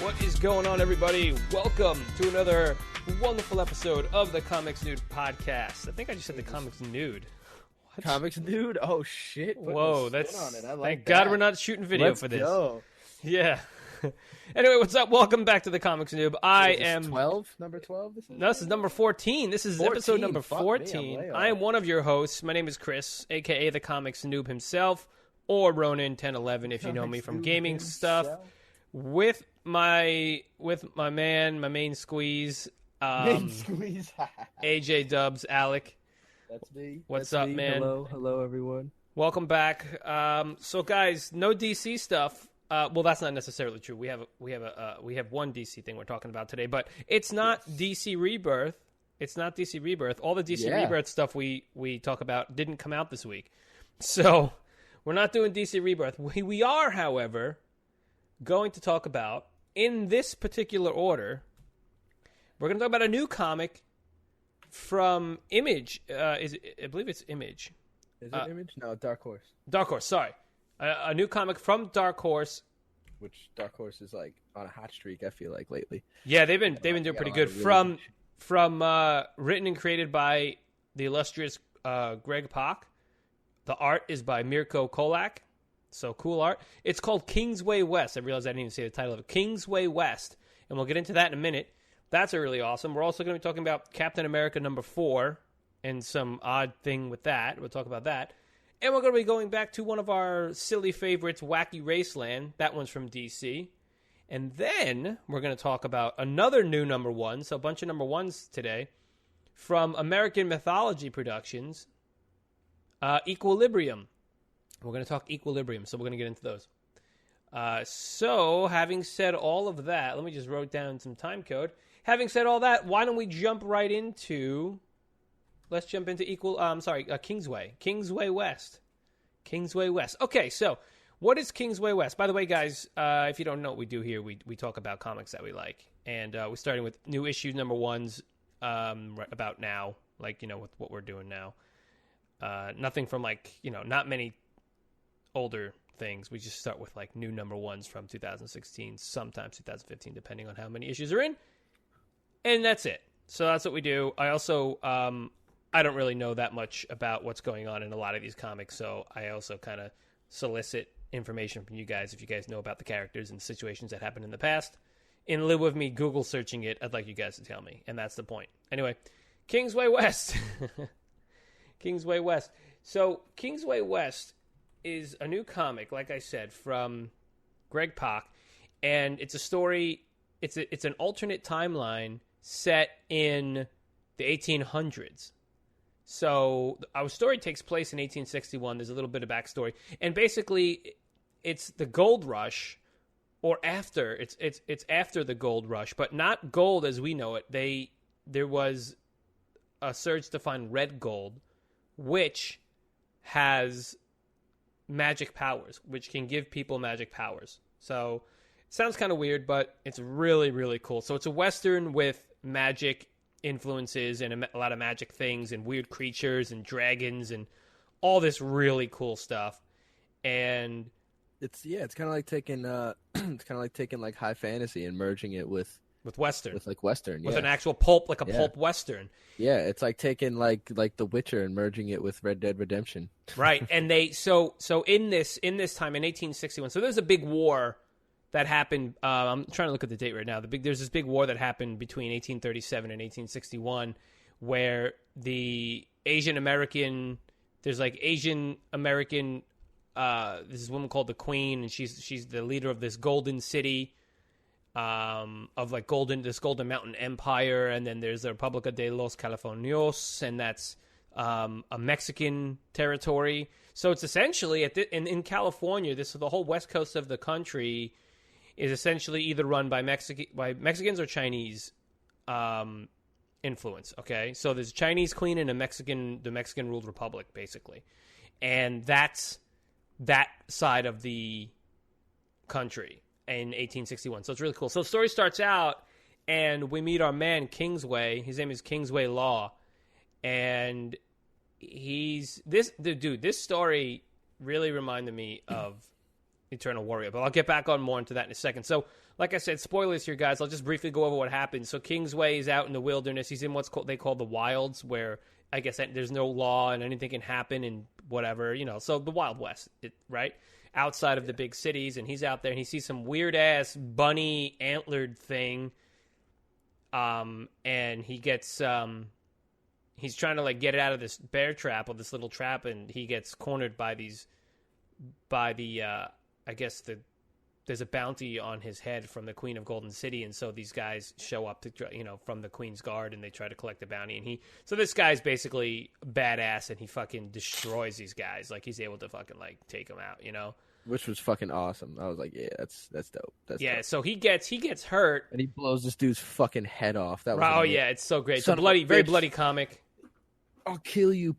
What is going on, everybody? Welcome to another wonderful episode of the TheComicsNoob podcast. I think I just said TheComicsNoob. TheComicsNoob? Oh, shit. Whoa, that's... on it. I like thank that. God we're not shooting video Let's for this. Go. Yeah. Anyway, what's up? Welcome back to the TheComicsNoob. I am... 12? Number 12? No, this is number 14. This is 14. episode number Fuck 14. me, I am one of your hosts. My name is Chris, a.k.a. the TheComicsNoob himself, or Ronin1011 if you know me from gaming stuff. With my man, my main squeeze, Main squeeze. AJ Dubs, Alec. That's me. What's That's up, me. man? Hello, everyone. Welcome back. So, guys, no DC stuff. Well, that's not necessarily true. We have one DC thing we're talking about today, but it's not DC Rebirth. It's not DC Rebirth. All the DC Rebirth stuff we talk about didn't come out this week, so we're not doing DC Rebirth. We are, however, going to talk about, in this particular order, we're going to talk about a new comic from Image. I believe it's Image. Is it Image? No, Dark Horse. Dark Horse, sorry. A new comic from Dark Horse. Which Dark Horse is like on a hot streak, I feel like, lately. Yeah, they've been doing pretty good. From written and created by the illustrious Greg Pak. The art is by Mirko Kolak. So cool art. It's called Kingsway West. I realized I didn't even say the title of it. Kingsway West. And we'll get into that in a minute. That's really awesome. We're also going to be talking about Captain America #4 and some odd thing with that. We'll talk about that. And we're going to be going back to one of our silly favorites, Wacky Raceland. That one's from DC. And then we're going to talk about another new #1. So a bunch of #1s today. From American Mythology Productions, Equilibrium. We're going to talk Equilibrium, so we're going to get into those. So, having said all of that, let me just write down some time code. Having said all that, why don't we jump right into... Let's jump into Kingsway. Kingsway West. Kingsway West. Okay, so, what is Kingsway West? By the way, guys, if you don't know what we do here, we talk about comics that we like. And we're starting with new issues #1s right about now, like, with what we're doing now. Nothing from, not many older things. We just start with new #1s from 2016, sometimes 2015, depending on how many issues are in. And that's it. So that's what we do. I also, I don't really know that much about what's going on in a lot of these comics, so I also kind of solicit information from you guys if you guys know about the characters and situations that happened in the past. In lieu of me Google searching it, I'd like you guys to tell me, and that's the point. Anyway, Kingsway West. Kingsway West. So, Kingsway West is a new comic, like I said, from Greg Pak, and it's a story, it's an alternate timeline set in the 1800s. So our story takes place in 1861. There's a little bit of backstory, and basically it's the gold rush, or after. It's after the gold rush, but not gold as we know it. There was a surge to find red gold, which has magic powers, which can give people magic powers. So it sounds kind of weird, but it's really, really cool. So it's a Western with magic influences and a lot of magic things and weird creatures and dragons and all this really cool stuff. And it's kind of like taking like high fantasy and merging it with Western, with Western, with an actual pulp, like a pulp Western. Yeah, it's like taking like The Witcher and merging it with Red Dead Redemption. Right, and they so in this time in 1861. So there's a big war that happened. I'm trying to look at the date right now. There's this big war that happened between 1837 and 1861, where the Asian American. This is a woman called the Queen, and she's the leader of this golden city. Of this golden mountain empire, and then there's the República de los Californios, and that's a Mexican territory. So it's essentially in California, the whole west coast of the country is essentially either run by Mexicans or Chinese influence. Okay, so there's a Chinese queen and the Mexican ruled republic basically, and that's that side of the country in 1861. So it's really cool. So the story starts out, and we meet our man Kingsway. His name is Kingsway Law, and this story really reminded me of Eternal Warrior. But I'll get back on more into that in a second. So, like I said, spoilers here, guys. I'll just briefly go over what happened. So Kingsway is out in the wilderness. He's in what's called, they call the wilds, where I guess there's no law and anything can happen and whatever, so the Wild West, right? Outside of the big cities, and he's out there and he sees some weird-ass bunny antlered thing, and he gets, he's trying to, like, get it out of this bear trap, or this little trap, and he gets cornered by I guess there's a bounty on his head from the Queen of Golden City, and so these guys show up to, from the Queen's Guard, and they try to collect the bounty, and so this guy's basically badass, and he fucking destroys these guys, like, he's able to fucking, like, take them out, Which was fucking awesome. I was like, yeah, that's dope. That's dope. So he gets hurt, and he blows this dude's fucking head off. That was amazing. Yeah, it's so great. It's a very bloody comic. I'll kill you.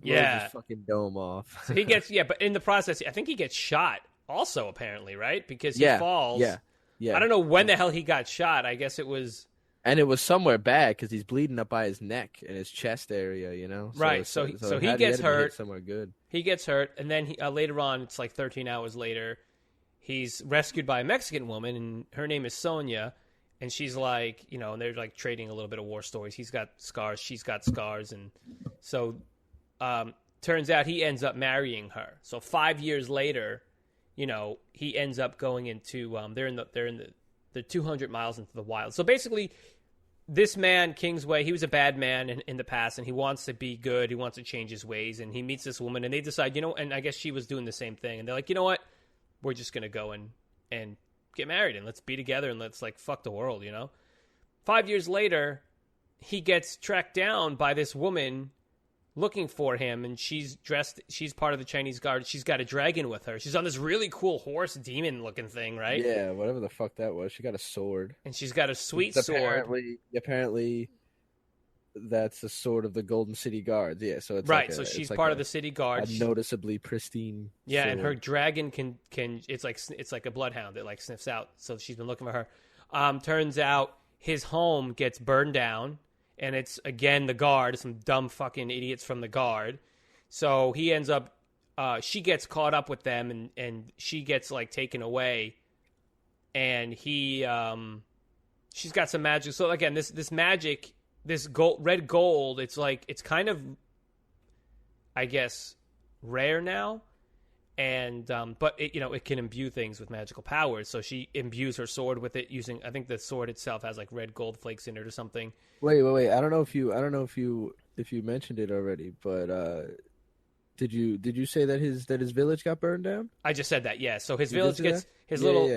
Yeah, his fucking dome off. So he gets but in the process, I think he gets shot also, apparently, right? Because he falls. Yeah. I don't know when the hell he got shot. I guess it was, and it was somewhere bad because he's bleeding up by his neck and his chest area. Right. So he gets hurt somewhere good. He gets hurt, and then later on, it's like 13 hours later, he's rescued by a Mexican woman, and her name is Sonia. And she's like, and they're like trading a little bit of war stories. He's got scars, she's got scars, and so turns out he ends up marrying her. So 5 years later, he ends up going into they're 200 miles into the wild. So basically, this man Kingsway, he was a bad man in the past, and he wants to be good. He wants to change his ways, and he meets this woman, and they decide, and I guess she was doing the same thing, and they're like, you know what, we're just gonna go and get married, and let's be together, and let's, like, fuck the world, 5 years later, he gets tracked down by this woman looking for him, and she's part of the Chinese Guard. She's got a dragon with her. She's on this really cool horse demon looking thing, right? Yeah, whatever the fuck that was. She got a sword. And she's got a sweet sword. Apparently that's the sword of the Golden City Guards. Yeah, so it's right. Like so she's part of the city guard. A noticeably pristine. Yeah, sword. And her dragon can it's like a bloodhound that, like, sniffs out. So she's been looking for her. Turns out his home gets burned down, and it's again the guard, some dumb fucking idiots from the guard. So he ends up. She gets caught up with them, and she gets, like, taken away, and he she's got some magic. So again, this magic. This red gold, it's kind of, I guess, rare now, and but it can imbue things with magical powers. So she imbues her sword with it using, I think the sword itself has, like, red gold flakes in it or something. Wait. I don't know if you mentioned it already, but did you say that his village got burned down? I just said that. Yeah. So his village gets his little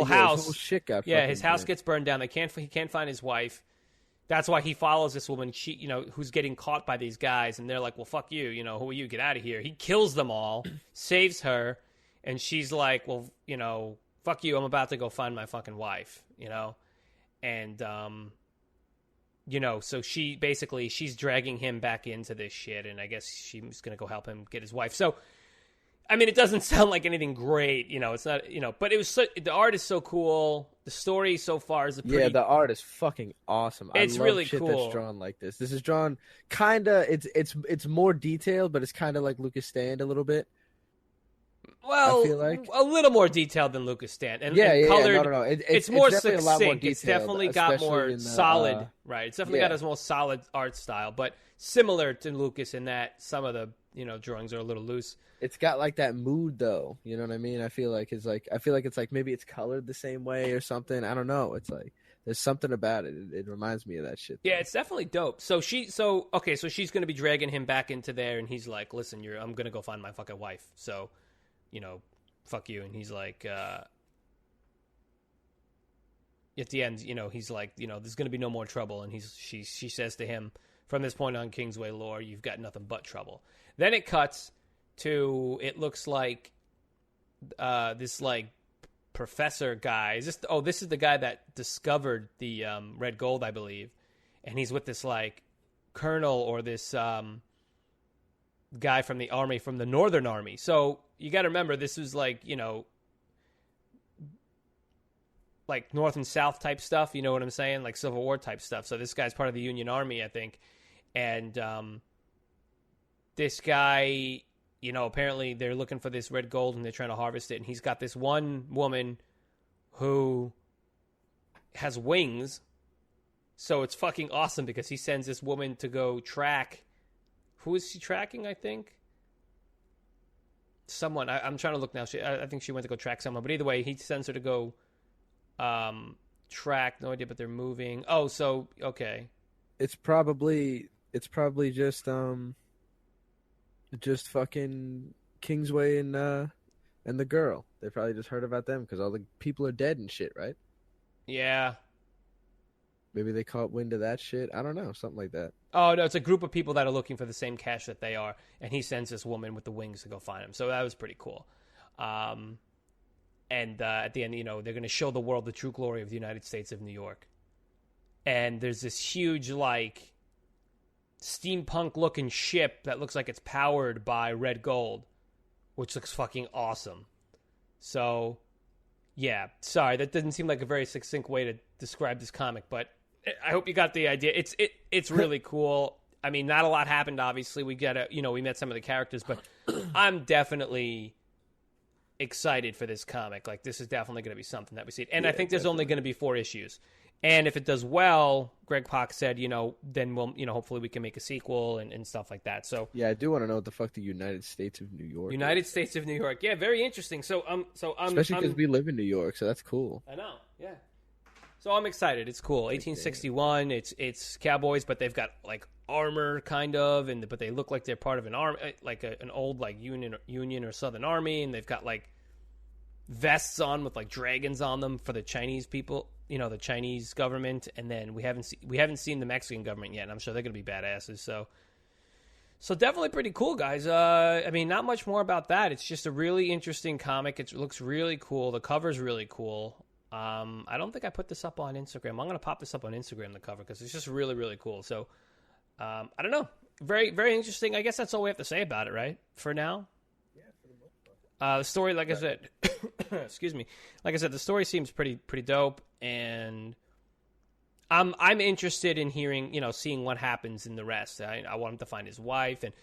house. His whole shit got his house gets burned down. He can't find his wife. That's why he follows this woman, who's getting caught by these guys, and they're like, well, fuck you, who are you? Get out of here. He kills them all, saves her, and she's like, well, fuck you, I'm about to go find my fucking wife, And, so she's dragging him back into this shit, and I guess she's going to go help him get his wife. So, I mean, it doesn't sound like anything great, it's not, but it was the art is so cool. The story so far is the art is fucking awesome. It's I love really shit cool. That's drawn like this. This is drawn kind of, it's more detailed, but it's kind of like Lucas Stand a little bit. Well, I feel like a little more detailed than Lucas Stand, and colored. No. It's more succinct. A lot more detailed, it's definitely got more solid. Right. It's definitely got a more solid art style, but similar to Lucas in that some of the drawings are a little loose. It's got, like, that mood, though. You know what I mean? I feel like it's like maybe it's colored the same way or something. I don't know. It's like there's something about it. It reminds me of that shit. Yeah, it's definitely dope. So she's going to be dragging him back into there, and he's like, "Listen, I'm going to go find my fucking wife. So, fuck you." And he's like, at the end, he's like, there's going to be no more trouble. And she says to him, from this point on, Kingsway lore, you've got nothing but trouble. Then it cuts to, it looks like this, like, professor guy. This is the guy that discovered the red gold, I believe. And he's with this, like, colonel or this guy from the army, from the Northern Army. So you got to remember, this is like, like North and South type stuff. You know what I'm saying? Like Civil War type stuff. So this guy's part of the Union Army, I think. And this guy apparently they're looking for this red gold and they're trying to harvest it. And he's got this one woman who has wings. So it's fucking awesome because he sends this woman to go track. Who is she tracking, I think? Someone. I'm trying to look now. I think she went to go track someone. But either way, he sends her to go track. No idea, but they're moving. Oh, so, okay. It's probably just fucking Kingsway and the girl. They probably just heard about them because all the people are dead and shit, right? Yeah. Maybe they caught wind of that shit. I don't know, something like that. Oh no, it's a group of people that are looking for the same cache that they are, and he sends this woman with the wings to go find him. So that was pretty cool. And at the end, they're going to show the world the true glory of the United States of New York. And there's this huge, like, steampunk-looking ship that looks like it's powered by red gold, which looks fucking awesome. So, yeah, sorry, that didn't seem like a very succinct way to describe this comic, but I hope you got the idea. It's really cool. I mean, not a lot happened, obviously. We met some of the characters, but I'm definitely excited for this comic. Like, this is definitely going to be something that we see. And yeah, I think there's only going to be 4 issues. And if it does well, Greg Pak said, then we'll, hopefully we can make a sequel and stuff like that. So yeah, I do want to know what the fuck the United States of New York. States of New York, yeah, very interesting. So especially because we live in New York, so that's cool. I know, yeah. So I'm excited. It's cool. 1861. It's cowboys, but they've got like armor, kind of, but they look like they're part of an army, like an old like Union or Southern Army, and they've got like vests on with like dragons on them for the Chinese people. The Chinese government, and then we haven't seen the Mexican government yet, and I'm sure they're going to be badasses. So definitely pretty cool, guys. I mean, not much more about that. It's just a really interesting comic. It looks really cool. The cover's really cool. I don't think I put this up on Instagram. I'm going to pop this up on Instagram, the cover, because it's just really, really cool. So, I don't know. Very, very interesting. I guess that's all we have to say about it, right? For now? Yeah, for the most part. The story, like I said, excuse me. Like I said, the story seems pretty dope, and I'm interested in hearing, seeing what happens in the rest. I want him to find his wife. And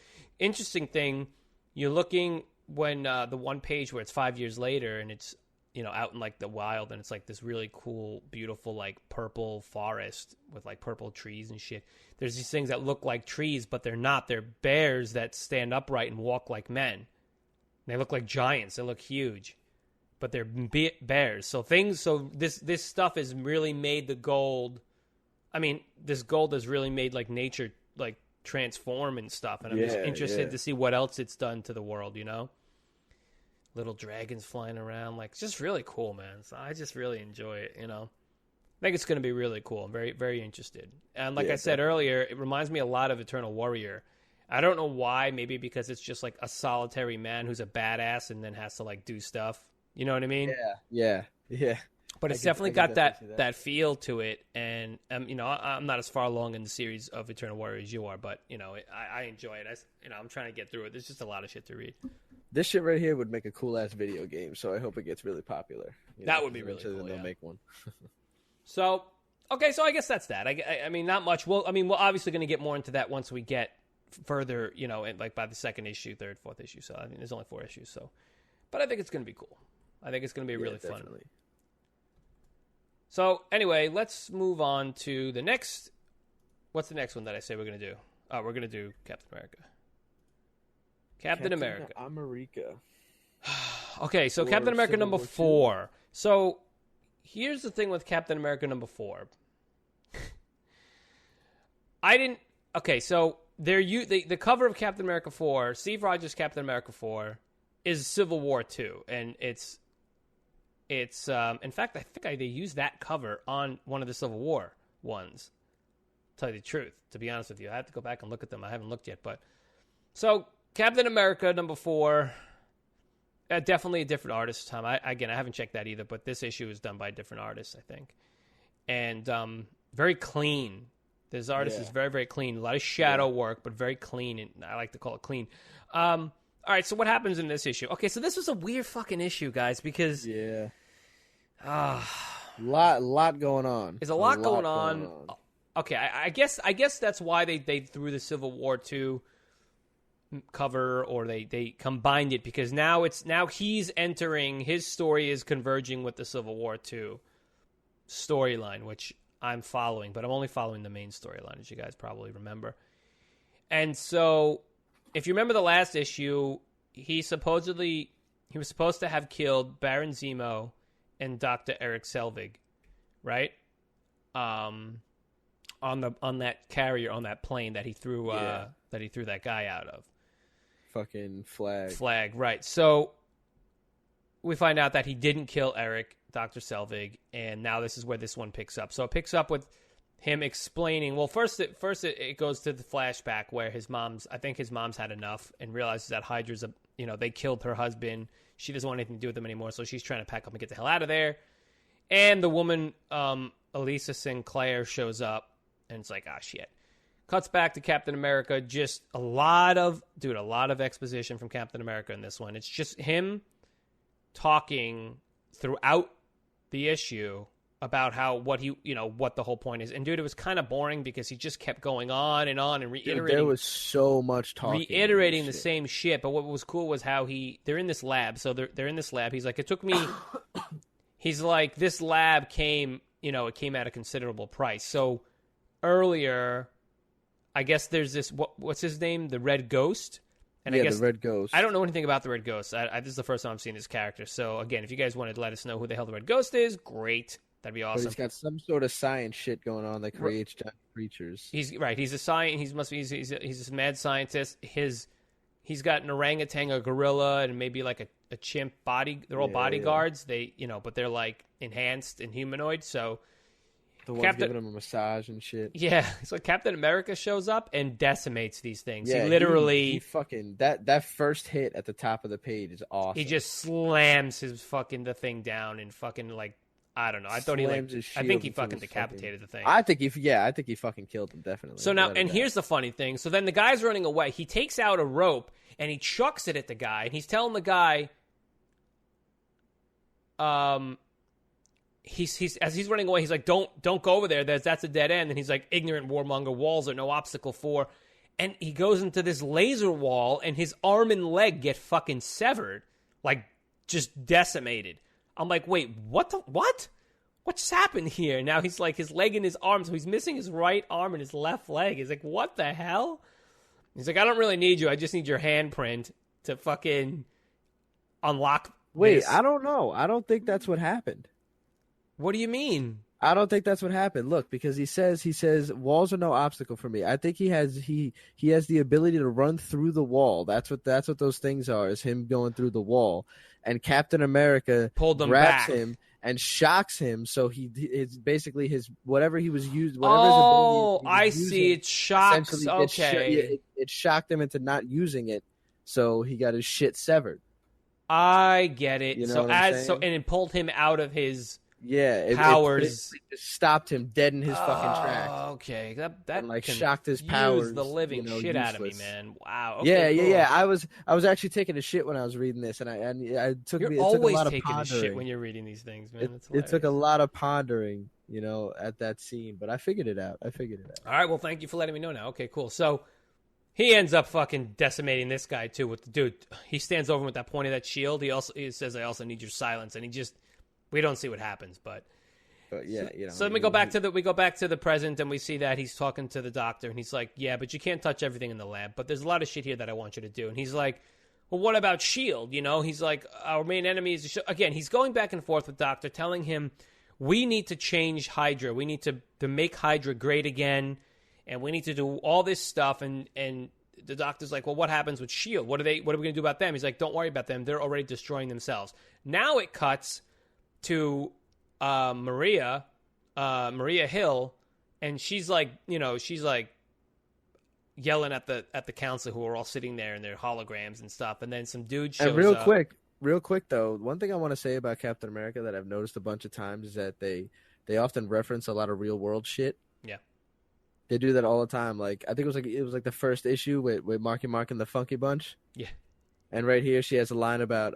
interesting thing, you're looking when the one page where it's 5 years later, and it's out in like the wild, and it's like this really cool, beautiful, like purple forest with like purple trees and shit. There's these things that look like trees, but they're not. They're bears that stand upright and walk like men. They look like giants. They look huge, but they're bears. So this stuff has really made the gold. I mean, this gold has really made like nature like transform and stuff. And I'm just interested to see what else it's done to the world, Little dragons flying around. Like, it's just really cool, man. So I just really enjoy it, I think it's going to be really cool. I'm very, very interested. And like I said earlier, it reminds me a lot of Eternal Warrior. I don't know why. Maybe because it's just like a solitary man who's a badass and then has to like do stuff. You know what I mean? Yeah. But it's definitely got that feel to it. And, I'm not as far along in the series of Eternal Warrior as you are, but, I enjoy it. I'm trying to get through it. There's just a lot of shit to read. This shit right here would make a cool-ass video game, so I hope it gets really popular. That would be really cool, they'll make one. So I guess that's that. I mean, not much. We're obviously going to get more into that once we get further, like by the second issue, third, fourth issue. So, I mean, there's only 4 issues, so. But I think it's going to be cool. I think it's going to be really fun. So, anyway, let's move on to the next. What's the next one that I say we're going to do? Oh, we're going to do Captain America. Captain America. Okay, so Captain America number 4. So, here's the thing with Captain America number 4. Okay, so the cover of Captain America 4, Steve Rogers' Captain America 4, is Civil War 2, and it's in fact, I think they used that cover on one of the Civil War ones. Tell you the truth, to be honest with you, I have to go back and look at them. I haven't looked yet, but so Captain America number 4, definitely a different artist. Tom, I haven't checked that either, but this issue is done by a different artist, I think, and very clean. This artist is very, very clean. A lot of shadow work, but very clean, and I like to call it clean. All right, so what happens in this issue? Okay, so this was a weird fucking issue, guys, because lot going on. There's a lot going on. Okay, I guess that's why they threw the Civil War 2 cover, or they combined it, because now he's entering, his story is converging with the Civil War II storyline, which I'm following, but I'm only following the main storyline, as you guys probably remember. And so, if you remember the last issue, he was supposed to have killed Baron Zemo and Dr. Eric Selvig, right? On that carrier, on that plane that he threw that guy out of. Fucking flag. Flag, right. So we find out that he didn't kill Eric, Dr. Selvig, and now this is where this one picks up. So it picks up with him explaining, well, first it goes to the flashback where I think his mom's had enough and realizes that Hydra's they killed her husband. She doesn't want anything to do with them anymore, so she's trying to pack up and get the hell out of there. And the woman, Elisa Sinclair, shows up, and it's like, ah, shit. Cuts back to Captain America. Just a lot of exposition from Captain America in this one. It's just him talking throughout the issue about what the whole point is. And dude, it was kind of boring because he just kept going on and reiterating. Dude, there was so much talking. Reiterating the same shit. But what was cool was how they're in this lab. So they're in this lab. He's like, it took me, he's like, this lab came at a considerable price. So earlier, I guess there's this, what's his name? The Red Ghost? And yeah, I guess, the Red Ghost. I don't know anything about the Red Ghost. This is the first time I've seen this character. So again, if you guys wanted to let us know who the hell the Red Ghost is, great. That'd be awesome. But he's got some sort of science shit going on that creates giant creatures. He's right. He's a science. He's a mad scientist. He's got an orangutan, a gorilla, and maybe like a chimp body. They're all bodyguards. Yeah. But they're like enhanced and humanoid. So the one's giving him a massage and shit. Yeah. So Captain America shows up and decimates these things. Yeah, he literally he fucking that first hit at the top of the page is awesome. He just slams the thing down and fucking like. I don't know. I think he fucking decapitated the thing. I think he fucking killed him, definitely. So now, and here's the funny thing. So then the guy's running away. He takes out a rope and he chucks it at the guy. And he's telling the guy, he's as he's running away, he's like, don't go over there. That's a dead end. And he's like, ignorant warmonger, walls are no obstacle for. And he goes into this laser wall and his arm and leg get fucking severed, like just decimated. I'm like, wait, what? What's happened here? Now he's like, his leg and his arm, so he's missing his right arm and his left leg. He's like, what the hell? He's like, I don't really need you. I just need your handprint to fucking unlock this. I don't know. I don't think that's what happened. What do you mean? I don't think that's what happened. Look, because he says walls are no obstacle for me. I think he has the ability to run through the wall. That's what those things are, is him going through the wall. And Captain America grabs him and shocks him, so it's basically his whatever he was used. Oh, I see. It shocks. Okay, it shocked him into not using it, so he got his shit severed. I get it. You know and it pulled him out of his powers. It just stopped him dead in his fucking tracks. Okay, that and, like shocked his powers. The living shit out of me, man. Wow. Okay, cool. Yeah. I was actually taking a shit when I was reading this, and it took a lot of pondering. A shit when you're reading these things, man. It took a lot of pondering, at that scene, but I figured it out. All right, well, thank you for letting me know now. Okay, cool. So he ends up fucking decimating this guy too. With the dude, he stands over him with that point of that shield. He says, "I also need your silence," and we don't see what happens, but yeah, So then we go back to the present, and we see that he's talking to the doctor, and he's like, "Yeah, but you can't touch everything in the lab. But there's a lot of shit here that I want you to do." And he's like, "Well, what about Shield? He's like, our main enemy is again." He's going back and forth with Doctor, telling him, "We need to change Hydra. We need to make Hydra great again, and we need to do all this stuff." And the Doctor's like, "Well, what happens with Shield? What are we going to do about them?" He's like, "Don't worry about them. They're already destroying themselves." Now it cuts to Maria Hill, and she's like yelling at the council, who are all sitting there in their holograms and stuff, and then some dude shows up. Real quick though, one thing I want to say about Captain America that I've noticed a bunch of times is that they often reference a lot of real world shit. Yeah, they do that all the time. Like I think it was like the first issue with Marky Mark and the Funky Bunch. Yeah. And right here, she has a line about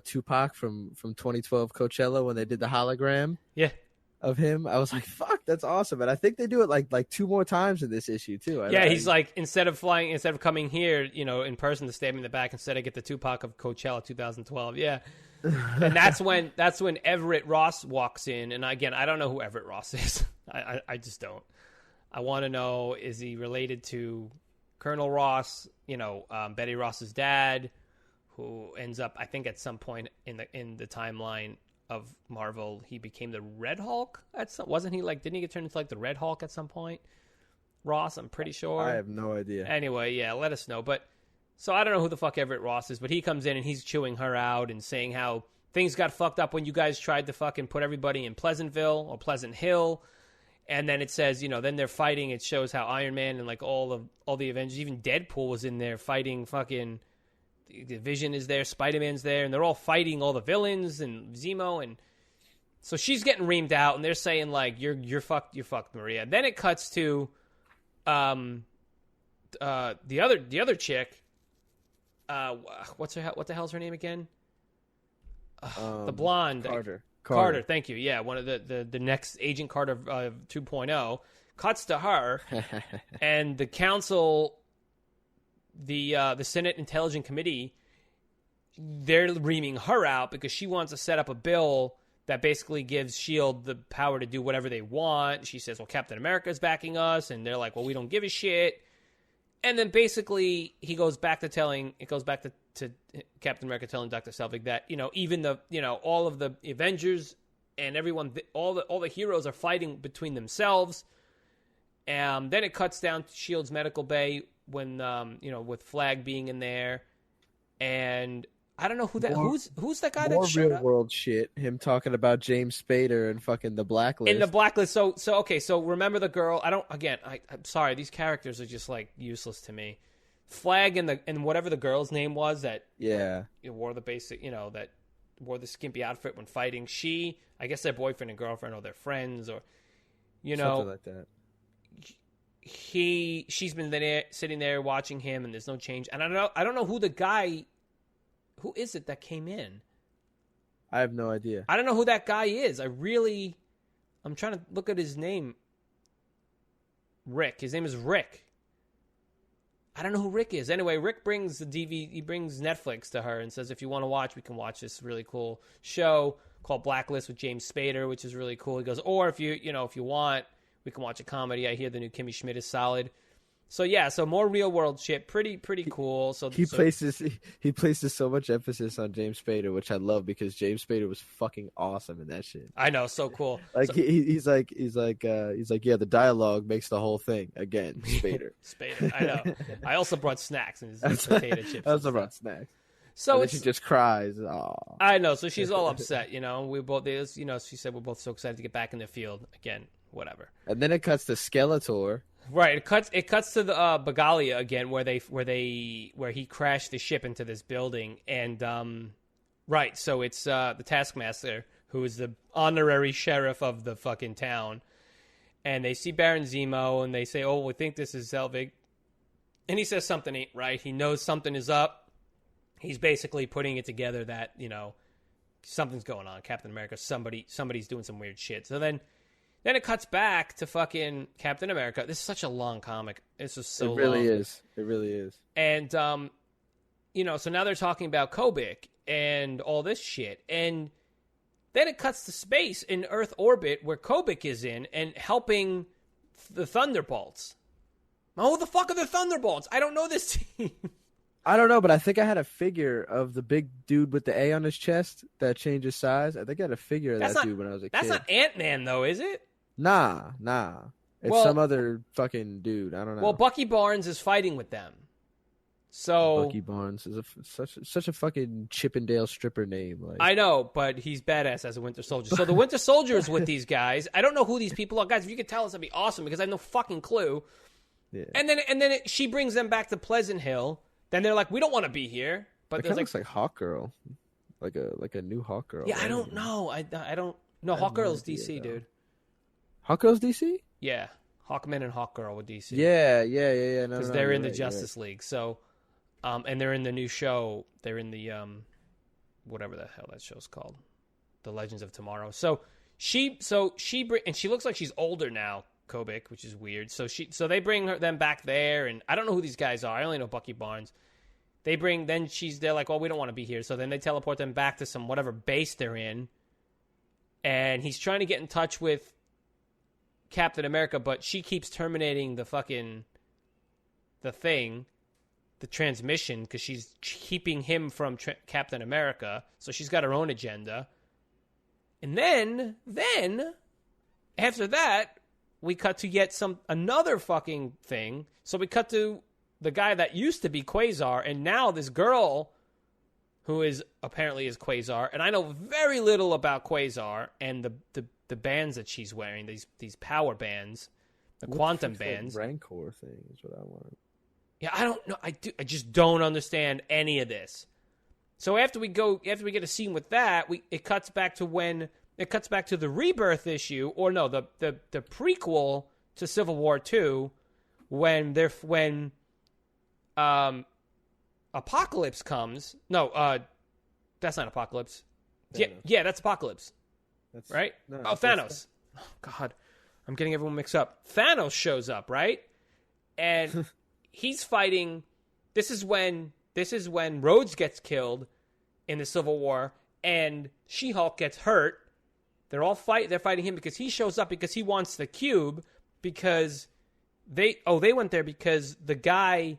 Tupac from 2012 Coachella when they did the hologram. Yeah. of him. I was like, fuck, that's awesome. And I think they do it like 2 more times in this issue too. He's like, instead of coming here, in person to stab me in the back, instead I get the Tupac of Coachella 2012. Yeah. And that's when Everett Ross walks in. And again, I don't know who Everett Ross is. I just don't. I want to know, is he related to Colonel Ross, Betty Ross's dad, who ends up, I think at some point in the timeline of Marvel, he became the Red Hulk. Wasn't he didn't he get turned into like the Red Hulk at some point? Ross, I'm pretty sure. I have no idea. Anyway, yeah, let us know. But so I don't know who the fuck Everett Ross is, but he comes in and he's chewing her out and saying how things got fucked up when you guys tried to fucking put everybody in Pleasantville or Pleasant Hill. And then it says, then they're fighting. It shows how Iron Man and like all the Avengers, even Deadpool was in there fighting fucking. The Vision is there, Spider-Man's there, and they're all fighting all the villains and Zemo, and so she's getting reamed out, and they're saying like you're fucked, Maria. Then it cuts to the other chick. What the hell's her name again? The blonde Carter. Thank you. Yeah, one of the next Agent Carter 2.0 cuts to her, and the council. The Senate Intelligence Committee, they're reaming her out because she wants to set up a bill that basically gives S.H.I.E.L.D. the power to do whatever they want. She says, well, Captain America's backing us, and they're like, well, we don't give a shit. And then basically it goes back to Captain America telling Dr. Selvig that, even all of the Avengers and everyone, all the heroes are fighting between themselves. Then it cuts down to S.H.I.E.L.D.'s medical bay when with Flag being in there, and I don't know who's that guy that showed real up? World shit. Him talking about James Spader and fucking the Blacklist. In the Blacklist. So okay. So remember the girl? I'm sorry. These characters are just like useless to me. Flag and whatever the girl's name was that wore the basic that wore the skimpy outfit when fighting. I guess their boyfriend and girlfriend or their friends or something like that. She's been there, sitting there watching him, and there's no change. And I don't know who who is it that came in. I have no idea. I don't know who that guy is. I'm trying to look at his name. Rick. His name is Rick. I don't know who Rick is. Anyway, Rick brings the DVD. He brings Netflix to her and says, if you want to watch, we can watch this really cool show called Blacklist with James Spader, which is really cool. He goes, or if you want, we can watch a comedy. I hear the new Kimmy Schmidt is solid. So yeah, so more real world shit. Pretty cool. He places so much emphasis on James Spader, which I love because James Spader was fucking awesome in that shit. I know, so cool. He's like, yeah, the dialogue makes the whole thing. Again, Spader. Spader. I know. I also brought snacks and his potato chips. I also brought snacks. So she just cries. Aww. I know. So she's all upset. We both. She said we're both so excited to get back in the field again. Whatever. And then it cuts to Skeletor. Right. It cuts to the Bagalia again, where he crashed the ship into this building, and right. So it's the Taskmaster, who is the honorary sheriff of the fucking town, and they see Baron Zemo, and they say, "Oh, we think this is Selvig," and he says something ain't right. He knows something is up. He's basically putting it together that something's going on. Captain America, somebody's doing some weird shit. So then it cuts back to fucking Captain America. This is such a long comic. It's just so long. It really is. And, so now they're talking about Kobik and all this shit. And then it cuts to space in Earth orbit where Kobik is in and helping the Thunderbolts. Now, who the fuck are the Thunderbolts? I don't know this team. I don't know, but I think I had a figure of the big dude with the A on his chest that changes size. I think I had a figure of that dude when I was a kid. That's not Ant-Man, though, is it? Nah. It's some other fucking dude. I don't know. Well, Bucky Barnes is fighting with them. So Bucky Barnes is such a fucking Chippendale stripper name. Like. I know, but he's badass as a Winter Soldier. So the Winter Soldier is with these guys. I don't know who these people are. Guys, if you could tell us, that'd be awesome because I have no fucking clue. Yeah. And then she brings them back to Pleasant Hill. Then they're like, we don't want to be here. But it kind of looks like Hawkgirl. Like a new Hawkgirl. Yeah, I don't know. I don't know. Hawkgirl's DC, dude. Hawkgirl's DC? Yeah. Hawkman and Hawkgirl with DC. Yeah. Because they're in the Justice League. So, and they're in the new show. They're in the, whatever the hell that show's called. The Legends of Tomorrow. So, she looks like she's older now, Kobik, which is weird. So they bring them back there, and I don't know who these guys are. I only know Bucky Barnes. They're like, well, we don't want to be here. So then they teleport them back to some whatever base they're in. And he's trying to get in touch with Captain America, but she keeps terminating the transmission, because she's keeping him from Captain America. So she's got her own agenda. And then after that, we cut to yet another fucking thing. So we cut to the guy that used to be Quasar, and now this girl who is apparently is Quasar. And I know very little about Quasar and the bands that she's wearing, these power bands, the quantum bands. Rancor thing is what I want. Yeah, I don't know. I just don't understand any of this. So after we get a scene with that, it cuts back to the Rebirth issue, or no, the prequel to Civil War 2, when Apocalypse comes. No, that's not Apocalypse. Thanos. Yeah, that's Apocalypse. Right? No, Thanos. Oh, God. I'm getting everyone mixed up. Thanos shows up, right? And he's fighting. This is when Rhodes gets killed in the Civil War, and She-Hulk gets hurt. They're fighting him because he shows up because he wants the cube, because they went there because the guy,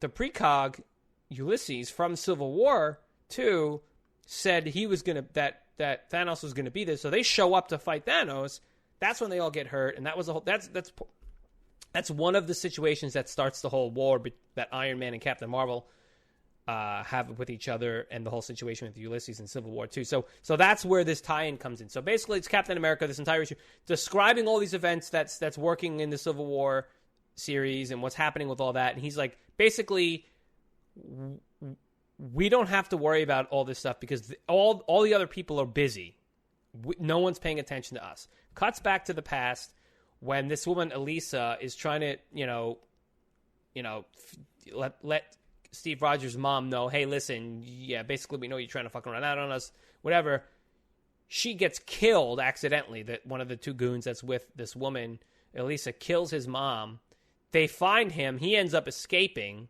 the precog Ulysses from Civil War 2, said he was going to that Thanos was going to be there. So they show up to fight Thanos. That's when they all get hurt, and that was that's one of the situations that starts the whole war that Iron Man and Captain Marvel have with each other, and the whole situation with Ulysses in Civil War 2. So that's where this tie-in comes in. So basically, it's Captain America, this entire issue, describing all these events that's working in the Civil War series and what's happening with all that. And he's like, basically, we don't have to worry about all this stuff because all the other people are busy. No one's paying attention to us. Cuts back to the past when this woman, Elisa, is trying to, let Steve Rogers' mom know, hey, listen, yeah, basically we know you're trying to fucking run out on us, whatever. She gets killed accidentally. That one of the two goons that's with this woman, Elisa, kills his mom. They find him. He ends up escaping,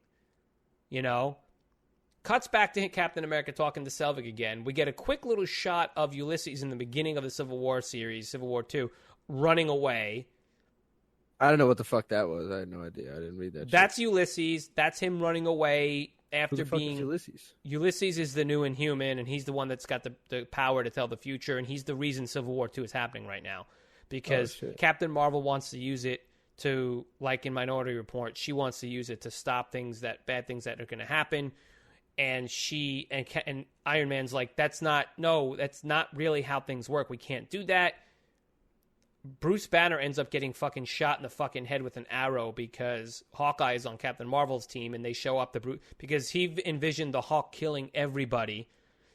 Cuts back to Captain America talking to Selvig again. We get a quick little shot of Ulysses in the beginning of the Civil War series, Civil War 2, running away. I don't know what the fuck that was. I had no idea. I didn't read that. That's Ulysses. That's him running away after Who the fuck being... is Ulysses? Ulysses is the new Inhuman, and he's the one that's got the power to tell the future, and he's the reason Civil War 2 is happening right now. Because Captain Marvel wants to use it to, like in Minority Report, she wants to use it to stop bad things that are going to happen. And and Iron Man's like, that's not really how things work. We can't do that. Bruce Banner ends up getting fucking shot in the fucking head with an arrow because Hawkeye is on Captain Marvel's team, and they show up because he envisioned the Hawk killing everybody.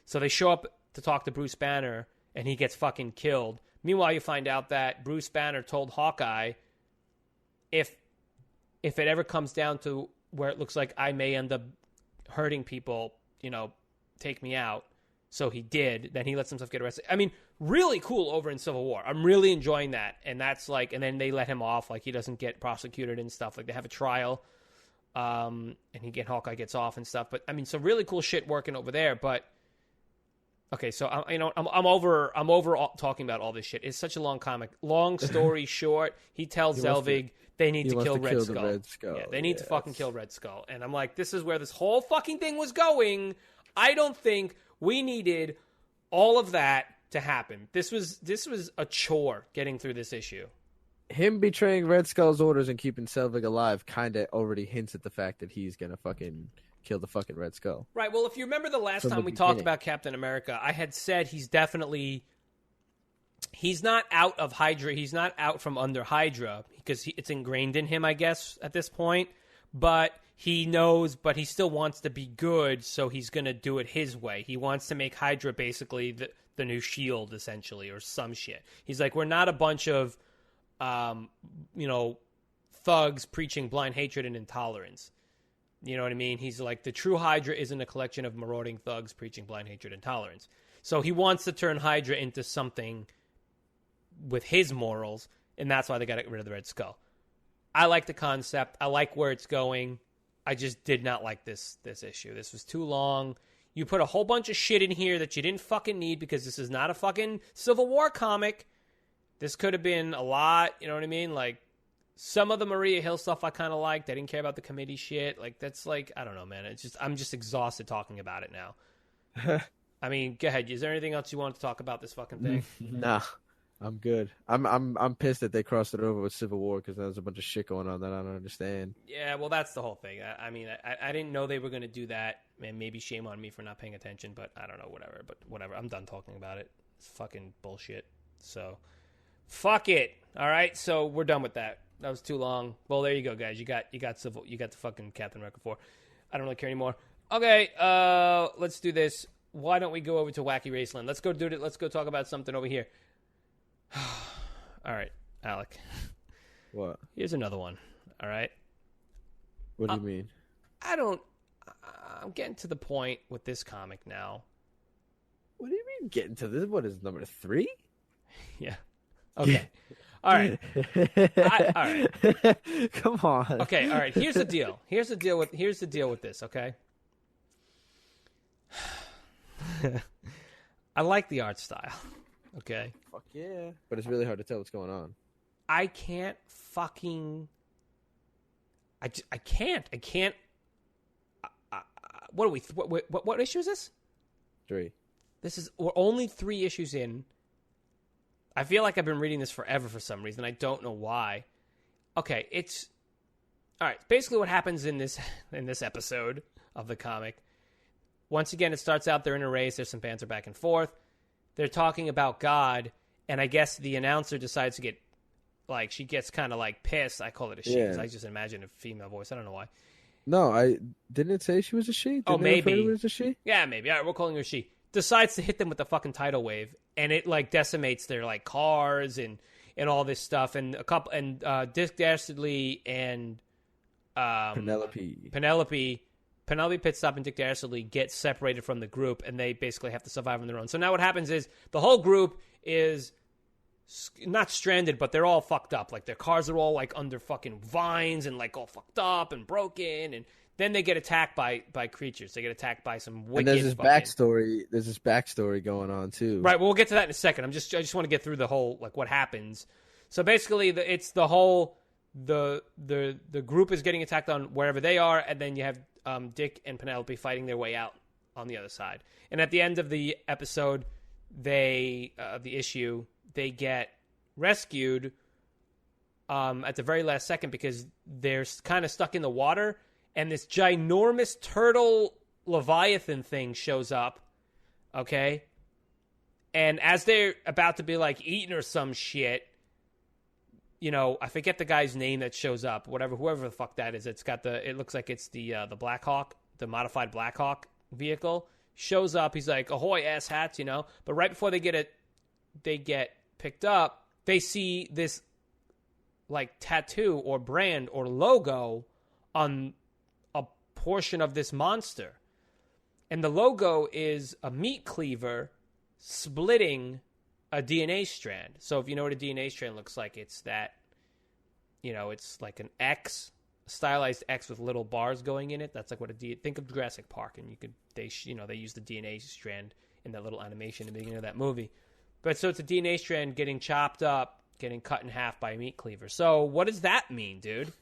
So they show up to talk to Bruce Banner, and he gets fucking killed. Meanwhile, you find out that Bruce Banner told Hawkeye, if it ever comes down to where it looks like I may end up hurting people, take me out. So he did. Then he lets himself get arrested. I mean, really cool over in Civil War. I'm really enjoying that. And that's like, and then they let him off. Like, he doesn't get prosecuted and stuff. Like, they have a trial. And Hawkeye gets off and stuff. But I mean, so really cool shit working over there. But okay, so I'm over talking about all this shit. It's such a long comic. Long story short, he tells Selvig they need to kill Red Skull. Yeah, they need to fucking kill Red Skull. And I'm like, this is where this whole fucking thing was going. I don't think we needed all of that to happen. This was a chore getting through this issue. Him betraying Red Skull's orders and keeping Selvig alive kind of already hints at the fact that he's gonna fucking kill the fucking Red Skull. Right. Well, if you remember the last time we talked about Captain America, I had said he's not out of Hydra. He's not out from under Hydra because it's ingrained in him, I guess, at this point. But he knows, but he still wants to be good, so he's going to do it his way. He wants to make Hydra basically the new S.H.I.E.L.D., essentially, or some shit. He's like, we're not a bunch of, thugs preaching blind hatred and intolerance. You know what I mean? He's like, the true Hydra isn't a collection of marauding thugs preaching blind hatred and intolerance. So he wants to turn Hydra into something with his morals, and that's why they got to get rid of the Red Skull. I like the concept. I like where it's going. I just did not like this issue. This was too long. You put a whole bunch of shit in here that you didn't fucking need because this is not a fucking Civil War comic. This could have been a lot, you know what I mean? Like, some of the Maria Hill stuff I kind of liked. I didn't care about the committee shit. Like, that's like, I don't know, man. It's just, I'm just exhausted talking about it now. I mean, go ahead. Is there anything else you want to talk about this fucking thing? Nah, I'm good. I'm pissed that they crossed it over with Civil War because there was a bunch of shit going on that I don't understand. Yeah, well, that's the whole thing. I mean, I didn't know they were going to do that. Man, maybe shame on me for not paying attention, but I don't know, whatever. But whatever. I'm done talking about it. It's fucking bullshit. So, fuck it. All right, so we're done with that. That was too long. Well, there you go, guys. You got the fucking Captain America 4. I don't really care anymore. Okay, let's do this. Why don't we go over to Wacky Raceland? Let's go do it. Let's go talk about something over here. All right, Alec. What? Here's another one. All right. What do you mean? I'm getting to the point with this comic now. What do you mean getting to this? What is number 3? Yeah. Okay. All right. All right. Come on. Okay. All right. Here's the deal. Here's the deal with this. Okay. I like the art style. Okay. Fuck yeah. But it's really hard to tell what's going on. I can't fucking. I can't. What are we? What issue is this? 3. We're only 3 issues in. I feel like I've been reading this forever for some reason. I don't know why. Okay, it's all right. Basically, what happens in this episode of the comic. Once again, it starts out they're in a race. There's some banter back and forth. They're talking about God, and I guess the announcer decides to get like she gets kind of like pissed. I call it a she because I just imagine a female voice. I don't know why. No, I didn't it say she was a she? Didn't maybe it was a she. Yeah, maybe. All right, we're calling her she. Decides to hit them with the fucking tidal wave, and it like decimates their like cars and all this stuff. And Dick Dastardly and Penelope Pitstop and Dick Dastardly get separated from the group, and they basically have to survive on their own. So now what happens is the whole group is not stranded, but they're all fucked up. Like their cars are all like under fucking vines and like all fucked up and broken, and then they get attacked by creatures. They get attacked by some wicked. And there's this backstory. There's this backstory going on too. Right. Well, we'll get to that in a second. I just want to get through the whole like what happens. So basically, it's the whole the group is getting attacked on wherever they are, and then you have Dick and Penelope fighting their way out on the other side. And at the end of the episode, the issue, they get rescued at the very last second because they're kind of stuck in the water. And this ginormous turtle Leviathan thing shows up, okay? And as they're about to be, like, eaten or some shit, you know, I forget the guy's name that shows up, whoever the fuck that is. It looks like it's the Blackhawk, the modified Blackhawk vehicle. Shows up, he's like, ahoy, ass hats, you know? But right before they get picked up, they see this, like, tattoo or brand or logo on portion of this monster, and the logo is a meat cleaver splitting a DNA strand. So if you know what a DNA strand looks like, it's that, you know, it's like an X, a stylized X with little bars going in it. That's like what think of Jurassic Park, and they use the DNA strand in that little animation in the beginning of that movie. But so it's a DNA strand getting chopped up, getting cut in half by a meat cleaver. So what does that mean, dude?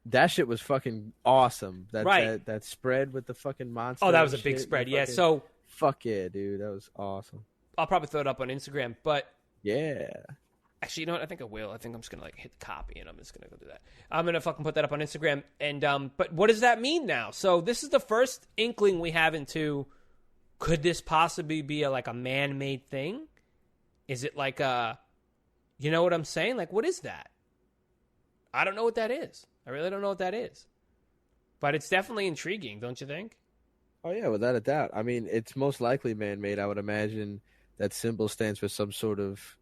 That shit was fucking awesome. Right. That spread with the fucking monster. Oh, that was a big spread. Yeah. So fuck yeah, dude. That was awesome. I'll probably throw it up on Instagram, but yeah. Actually, you know what? I think I will. I think I'm just gonna like hit the copy, and I'm just gonna go do that. I'm gonna fucking put that up on Instagram. And but what does that mean now? So this is the first inkling we have into. Could this possibly be a man-made thing? Is it like you know what I'm saying? Like, what is that? I don't know what that is. I really don't know what that is. But it's definitely intriguing, don't you think? Oh, yeah, without a doubt. I mean, it's most likely man-made. I would imagine that symbol stands for some sort of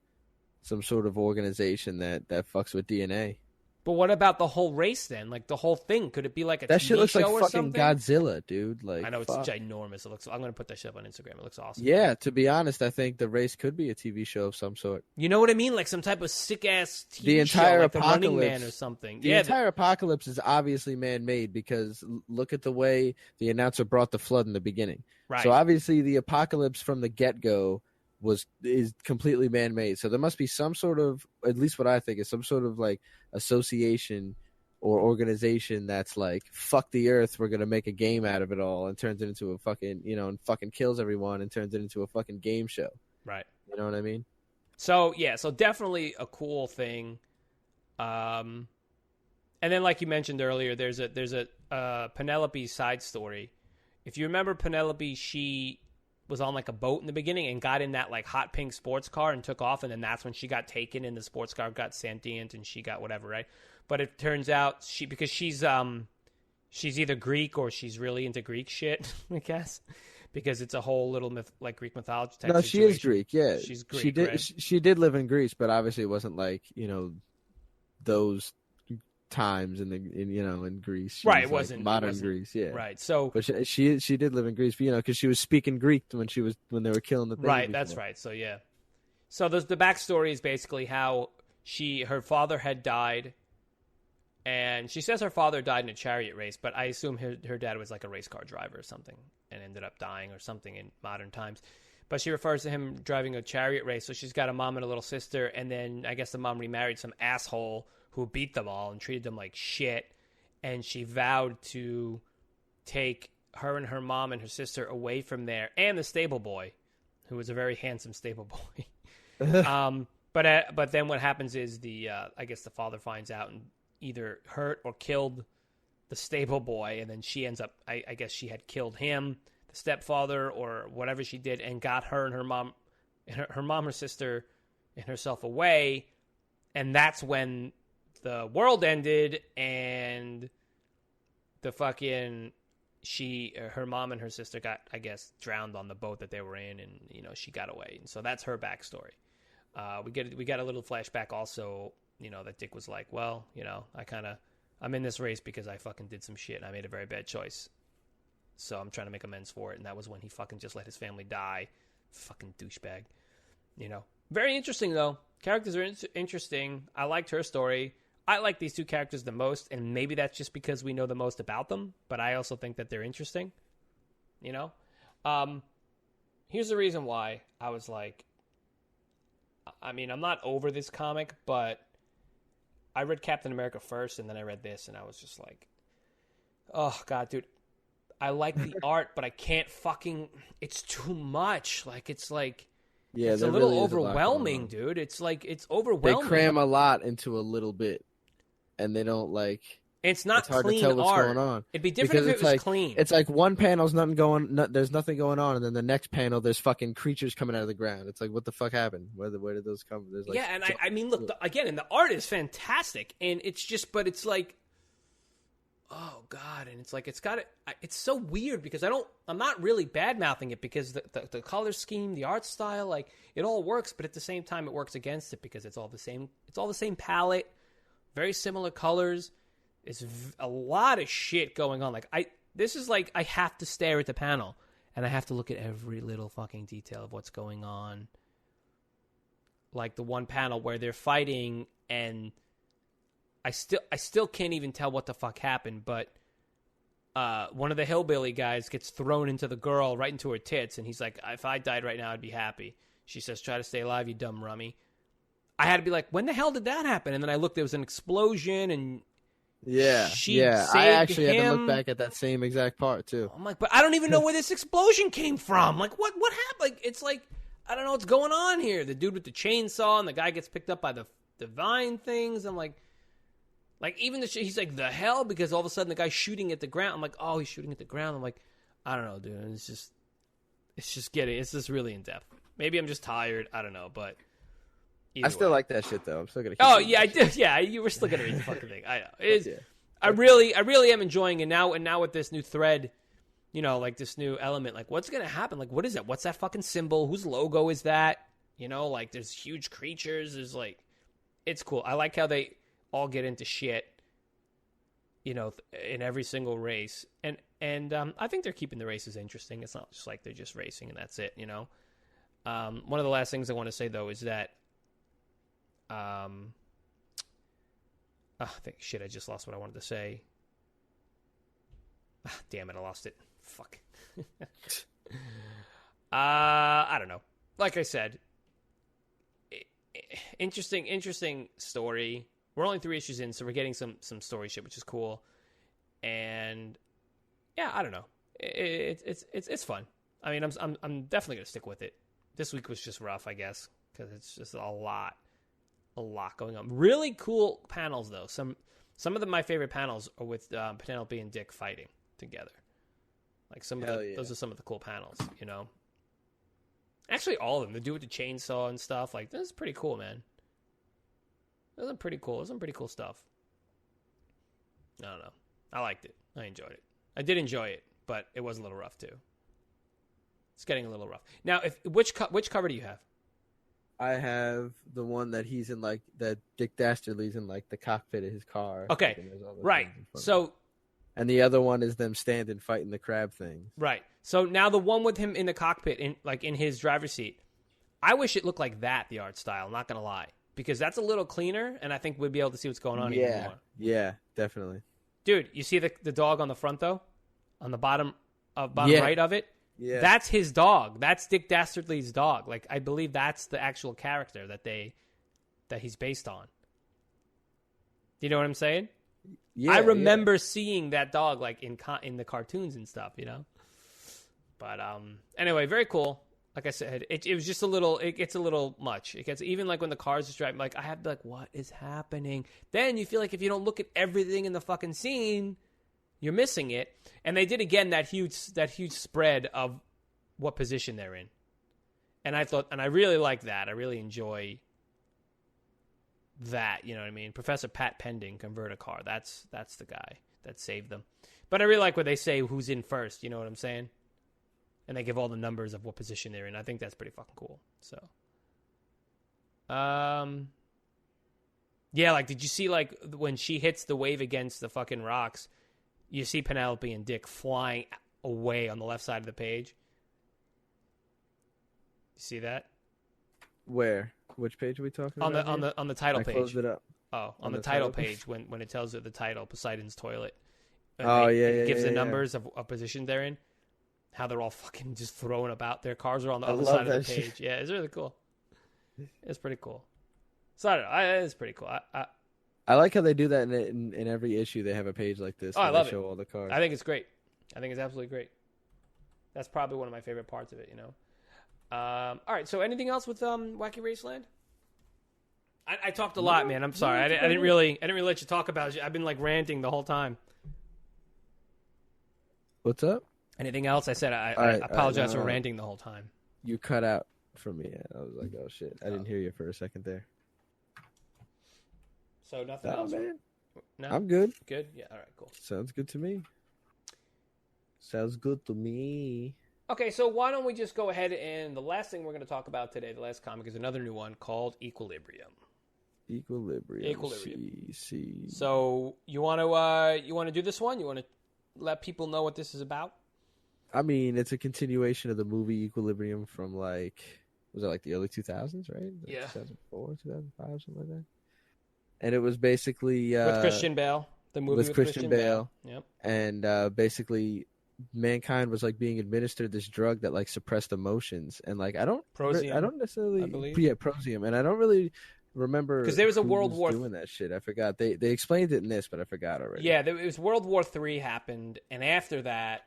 organization that fucks with DNA. But what about the whole race then? Like the whole thing? Could it be like a That TV shit looks show like or fucking something? Godzilla, dude. Like, I know it's fuck. ginormous. I'm gonna put that shit up on Instagram. It looks awesome. Yeah, to be honest, I think the race could be a TV show of some sort. You know what I mean? Like some type of sick ass TV The entire show, like The Running apocalypse- Man or something. The entire apocalypse is obviously man-made because look at the way the announcer brought the flood in the beginning. right. So obviously the apocalypse from the get-go is completely man-made. So there must be some sort of, at least what I think is some sort of like association or organization that's like, fuck the earth, we're gonna make a game out of it all, and turns it into a fucking, and fucking kills everyone and turns it into a fucking game show. right. You know what I mean? So yeah, so definitely a cool thing. And then like you mentioned earlier, there's a Penelope side story. If you remember Penelope, she was on like a boat in the beginning and got in that like hot pink sports car and took off, and then that's when she got taken and the sports car got sentient and she got whatever, right? But it turns out because she's either Greek or she's really into Greek shit, I guess, because it's a whole little like Greek mythology type No, situation. she is Greek. Yeah, She's Greek. She did. right? She did live in Greece, but obviously it wasn't like those times in Greece. She Right, was, it wasn't modern Greece. Yeah, Right. So But she did live in Greece, because she was speaking Greek when they were killing the thing. right, before. that's right. So yeah. So the backstory is basically how her father had died, and she says her father died in a chariot race, but I assume her dad was like a race car driver or something and ended up dying or something in modern times. But she refers to him driving a chariot race. So she's got a mom and a little sister, and then I guess the mom remarried some asshole who beat them all and treated them like shit. And she vowed to take her and her mom and her sister away from there, and the stable boy, who was a very handsome stable boy. But then what happens is I guess the father finds out and either hurt or killed the stable boy, and then she ends up, I guess she had killed him, the stepfather, or whatever she did, and got her and her mom, her sister, and herself away, and that's when the world ended, and the fucking her mom and her sister got, I guess, drowned on the boat that they were in, and she got away, and so that's her backstory. We got a little flashback also. That Dick was like, well, I'm in this race because I fucking did some shit and I made a very bad choice. So I'm trying to make amends for it. And that was when he fucking just let his family die. Fucking douchebag. Very interesting, though. Characters are interesting. I liked her story. I like these two characters the most, and maybe that's just because we know the most about them, but I also think that they're interesting. Here's the reason why I was like, I'm not over this comic, but I read Captain America first, and then I read this, and I was just like, oh, God, dude. I like the art, but I can't it's too much. Like, it's like, yeah, it's a little overwhelming, dude. It's like, it's overwhelming. They cram a lot into a little bit, and they don't, it's not hard clean to tell what's art. going on. It'd be different if it was clean. It's like one panel's there's nothing going on, and then the next panel there's fucking creatures coming out of the ground. It's like, what the fuck happened? Where did those come? There's yeah, and I mean, look, again, and the art is fantastic, and it's just, but it's like, oh God, and it's like it's so weird because I'm not really bad mouthing it because the color scheme, the art style, like it all works, but at the same time it works against it because it's all the same palette, very similar colors. It's a lot of shit going on. Like I have to stare at the panel and I have to look at every little fucking detail of what's going on. Like the one panel where they're fighting and I still can't even tell what the fuck happened, but one of the hillbilly guys gets thrown into the girl right into her tits, and he's like, if I died right now, I'd be happy. She says, try to stay alive, you dumb rummy. I had to be like, when the hell did that happen? And then I looked, there was an explosion, and I actually had to look back at that same exact part, too. I'm like, but I don't even know where this explosion came from. Like, what happened? Like, it's like, I don't know what's going on here. The dude with the chainsaw, and the guy gets picked up by the vine things. I'm like even he's like, the hell? Because all of a sudden the guy's shooting at the ground. I'm like, oh, he's shooting at the ground. I'm like, I don't know, dude. It's just really in depth. Maybe I'm just tired. I don't know, but I still like that shit though. I'm still gonna. Oh yeah, I do. Yeah, you were still gonna read the fucking thing. I know. I really am enjoying it now. And now with this new thread, like this new element, like what's gonna happen? Like what is that? What's that fucking symbol? Whose logo is that? Like there's huge creatures. There's like, it's cool. I like how all get into shit, you know, in every single race. And I think they're keeping the races interesting. It's not just like they're just racing and that's it, you know. One of the last things I want to say, though, is that I just lost what I wanted to say. Damn it, I lost it. Fuck. I don't know. Like I said, interesting story. We're only 3 issues in, so we're getting some story shit, which is cool. And yeah, I don't know. It's fun. I mean, I'm definitely gonna stick with it. This week was just rough, I guess, because it's just a lot going on. Really cool panels, though. Some of my favorite panels are with Penelope and Dick fighting together. Like those are some of the cool panels, you know. Actually, all of them. The dude with the chainsaw and stuff. Like, this is pretty cool, man. Those are pretty cool. Some pretty cool stuff. I don't know. I liked it. I enjoyed it. I did enjoy it, but it was a little rough too. It's getting a little rough. Now, which cover do you have? I have the one that he's in, like, that Dick Dastardly's in, like, the cockpit of his car. Okay, right. So, and the other one is them standing fighting the crab thing. Right. So now the one with him in the cockpit, in his driver's seat, I wish it looked like that, the art style. Not gonna lie, because that's a little cleaner, and I think we'd be able to see what's going on. Even more. Yeah, definitely. Dude, you see the dog on the front though, on the bottom right of it. Yeah, that's his dog. That's Dick Dastardly's dog. Like, I believe that's the actual character that he's based on. Do you know what I'm saying? Yeah, I remember seeing that dog, like, in the cartoons and stuff, you know. But anyway, very cool. Like I said, it was just a little. It gets a little much. It gets, even like when the cars just driving. Like, I have to be like, what is happening? Then you feel like if you don't look at everything in the fucking scene, you're missing it. And they did again that huge spread of what position they're in. And I really like that. I really enjoy that. You know what I mean? Professor Pat Pending, convert a car. That's the guy that saved them. But I really like when they say who's in first. You know what I'm saying? And they give all the numbers of what position they're in. I think that's pretty fucking cool. So, yeah, like, did you see, like, when she hits the wave against the fucking rocks, you see Penelope and Dick flying away on the left side of the page? You see that? Where? Which page are we talking about? On the title page. Closed it up. Oh, on the title page when it tells you the title, Poseidon's Toilet. It gives the numbers of position they're in. How they're all fucking just throwing about. Their cars are on the other side of the page. Shit. Yeah, it's really cool. It's pretty cool. So I don't know. It's pretty cool. I like how they do that in every issue. They have a page like this. I love it. Show all the cars. I think it's great. I think it's absolutely great. That's probably one of my favorite parts of it. You know. All right. So anything else with Wacky Raceland? I talked a lot, man. I'm sorry. I didn't really let you talk about it. I've been, like, ranting the whole time. What's up? Anything else? I said I apologize for ranting the whole time. You cut out from me. I was like, oh shit, I didn't hear you for a second there. So nothing else, man. No, I'm good. Good. Yeah. All right. Cool. Sounds good to me. Sounds good to me. Okay, so why don't we just go ahead, and the last thing we're going to talk about today, the last comic, is another new one called Equilibrium. See. So you want to do this one? You want to let people know what this is about? I mean, it's a continuation of the movie Equilibrium from, like, was it like the early 2000s, right? Like, yeah. 2004, 2005, something like that. And it was basically with Christian Bale. The movie with Christian Bale. Yep. And basically, mankind was, like, being administered this drug that, like, suppressed emotions, and, like, I don't necessarily, Prosium, and I don't really remember because there was a World War doing that shit. I forgot they explained it in this, but I forgot already. Yeah, it was World War III happened, and after that,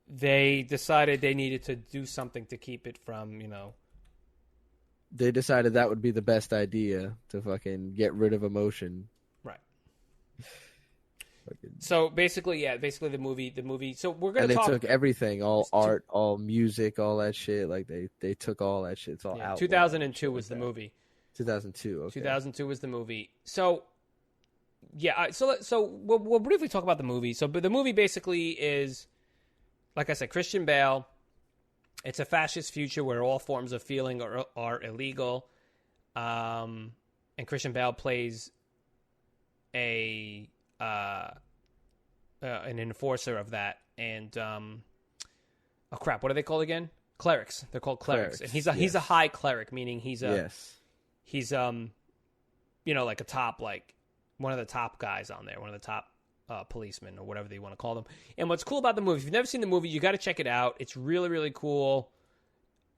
they decided they needed to do something to keep it from, you know. They decided that would be the best idea to fucking get rid of emotion. Right. So basically the movie. So we're gonna talk. And they took everything, all art, all music, all that shit. Like they took all that shit. It's all out. 2002 was the movie. 2002. Okay. 2002 was the movie. So yeah. So we'll briefly talk about the movie. But the movie basically is, like I said, Christian Bale. It's a fascist future where all forms of feeling are illegal. And Christian Bale plays an enforcer of that, and oh crap, what are they called again? Clerics. They're called clerics. And he's a high cleric, meaning he's like a top, like one of the top guys on there, one of the top policemen or whatever they want to call them. And what's cool about the movie, if you've never seen the movie, you got to check it out. It's really, really cool.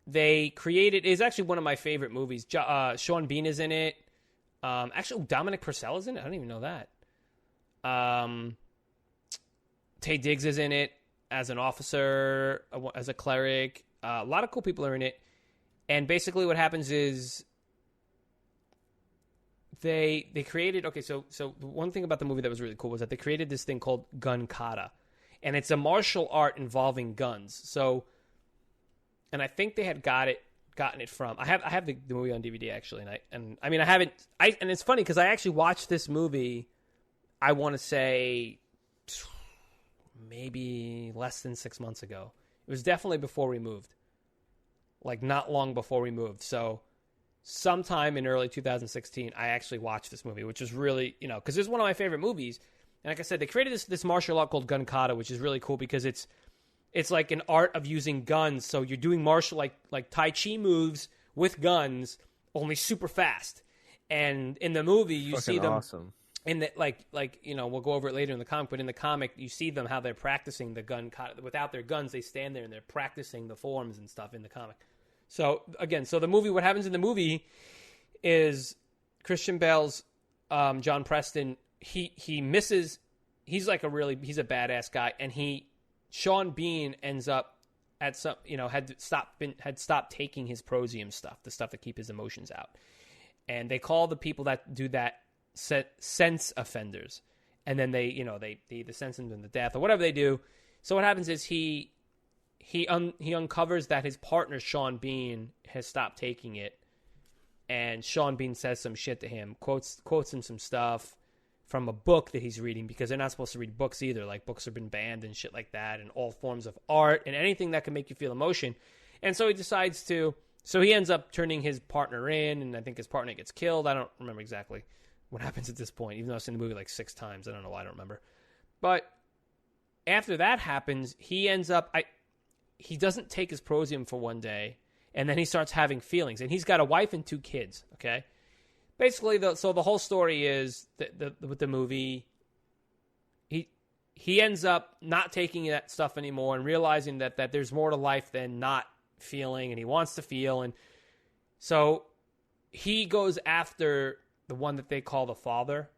They created, it's actually one of my favorite movies. Sean Bean is in it. Actually, Dominic Purcell is in it. I don't even know that. Taye Diggs is in it as an officer, as a cleric. A lot of cool people are in it. And basically what happens is they created, okay, so one thing about the movie that was really cool was that they created this thing called gun kata. And it's a martial art involving guns. So, and I think they had gotten it from, I have the movie on DVD actually. And it's funny because I actually watched this movie, I want to say maybe less than 6 months ago. It was definitely before we moved. Like not long before we moved. So sometime in early 2016, I actually watched this movie, which was really, because it's one of my favorite movies. And like I said, they created this martial art called gun kata, which is really cool because it's like an art of using guns. So you're doing martial, like Tai Chi moves with guns, only super fast. And in the movie, you see them awesome. In the, we'll go over it later in the comic, but in the comic, you see them how they're practicing the gun kata. Without their guns, they stand there and they're practicing the forms and stuff in the comic. So again, the movie, what happens in the movie is Christian Bale's John Preston, he misses, he's a badass guy, and Sean Bean ends up at some, had stopped taking his prosium stuff, the stuff that keep his emotions out. And they call the people that do that sense offenders. And then they either sentence them to death or whatever they do. So what happens is he uncovers that his partner, Sean Bean, has stopped taking it. And Sean Bean says some shit to him, quotes him some stuff from a book that he's reading, because they're not supposed to read books either. Like, books have been banned and shit like that, and all forms of art and anything that can make you feel emotion. And so he decides to, so he ends up turning his partner in, and I think his partner gets killed. I don't remember exactly what happens at this point, even though I've seen the movie like 6 times. I don't know why I don't remember. But after that happens, he ends up, he doesn't take his prosium for one day, and then he starts having feelings. And he's got a wife and 2 kids, okay? Basically, so the whole story is, with the movie, he ends up not taking that stuff anymore and realizing that there's more to life than not feeling, and he wants to feel. And so he goes after the one that they call the father,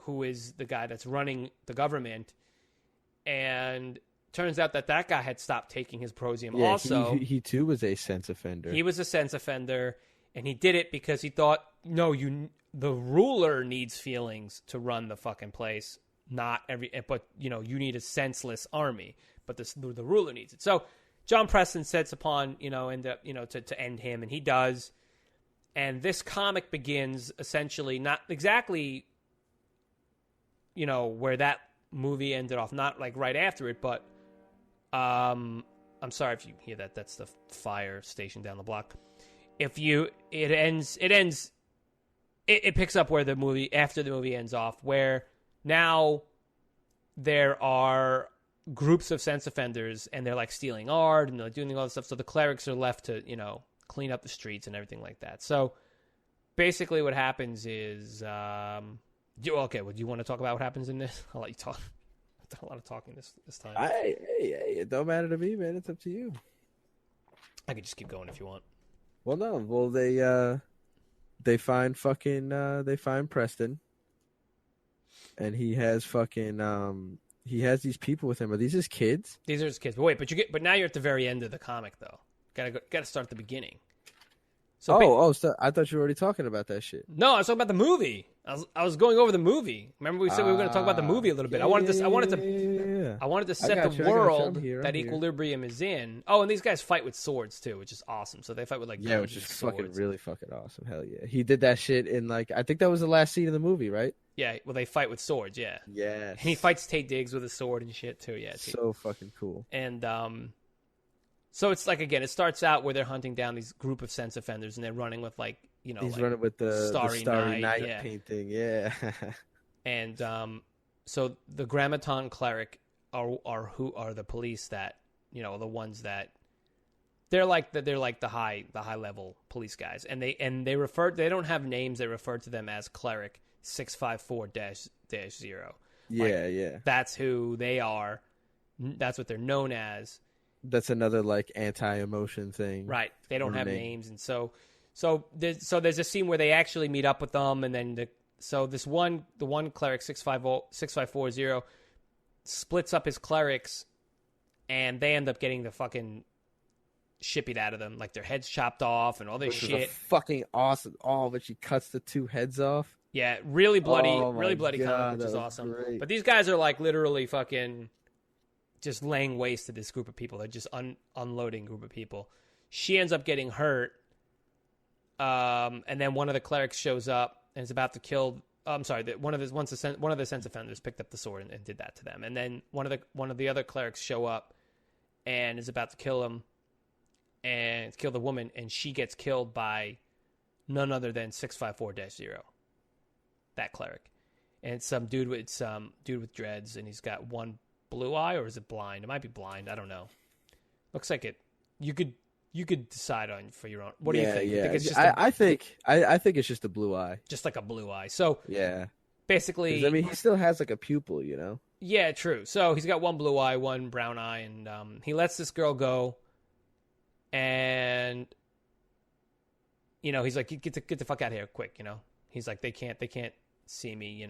who is the guy that's running the government. And turns out that guy had stopped taking his prosium also. He too was a sense offender. He was a sense offender, and he did it because he thought, no, the ruler needs feelings to run the fucking place, but you need a senseless army, but the ruler needs it. So John Preston sets upon, to end him, and he does. And this comic begins essentially not exactly, where that movie ended off, not like right after it, but I'm sorry if you hear that. That's the fire station down the block. It picks up where the movie, after the movie ends off, where now there are groups of sense offenders, and they're like stealing art and they're doing all this stuff. So the clerics are left to, clean up the streets and everything like that. So basically what happens is, do you want to talk about what happens in this? I'll let you talk. I've done a lot of talking this time. Hey, it don't matter to me, man. It's up to you. I could just keep going if you want. Well, no. Well, they find Preston, and he has he has these people with him. Are these his kids? These are his kids. But wait, but now you're at the very end of the comic, though. Gotta start at the beginning. So so I thought you were already talking about that shit. No, I was talking about the movie. I was going over the movie. Remember we said we were going to talk about the movie a little bit. I wanted to set the world that Equilibrium is in. Oh, and these guys fight with swords too, which is awesome. So they fight with like guns, which is really fucking awesome. Hell yeah, he did that shit in I think that was the last scene of the movie, right? Yeah, well they fight with swords. Yeah, yeah. And he fights Taye Diggs with a sword and shit too. Yeah, so fucking cool. And so it's like, again, it starts out where they're hunting down these group of sense offenders, and they're running with like He's like running with the Starry Night yeah. painting. Yeah. And so the Grammaton cleric are who are the police that the ones that they're like the high level police guys, and they don't have names. They refer to them as Cleric 654-0. Yeah, yeah. That's who they are. That's what they're known as. That's another like anti-emotion thing, right? They don't have names, and so there's a scene where they actually meet up with them, and then the one cleric 6540 splits up his clerics, and they end up getting the fucking shit beat out of them, like their heads chopped off and all this shit. Is fucking awesome. Oh, but she cuts the two heads off. Yeah, really bloody comic, which is awesome. Great. But these guys are like literally fucking just laying waste to this group of people. They're just unloading group of people. She ends up getting hurt, and then one of the clerics shows up and is about to kill. I'm sorry, one of the sense offenders picked up the sword and did that to them, and then one of the other clerics show up and is about to kill him and kill the woman, and she gets killed by none other than 654-0. That cleric, and some dude with dreads, and he's got one blue eye, or is it blind? It might be blind. I don't know. Looks like it. You could decide on for your own. What do you think? Yeah. I think I think it's just a blue eye. Just like a blue eye. So yeah, basically, I mean, he still has like a pupil, Yeah, true. So he's got one blue eye, one brown eye, and he lets this girl go, and he's like, get the fuck out of here, quick. He's like, they can't see me,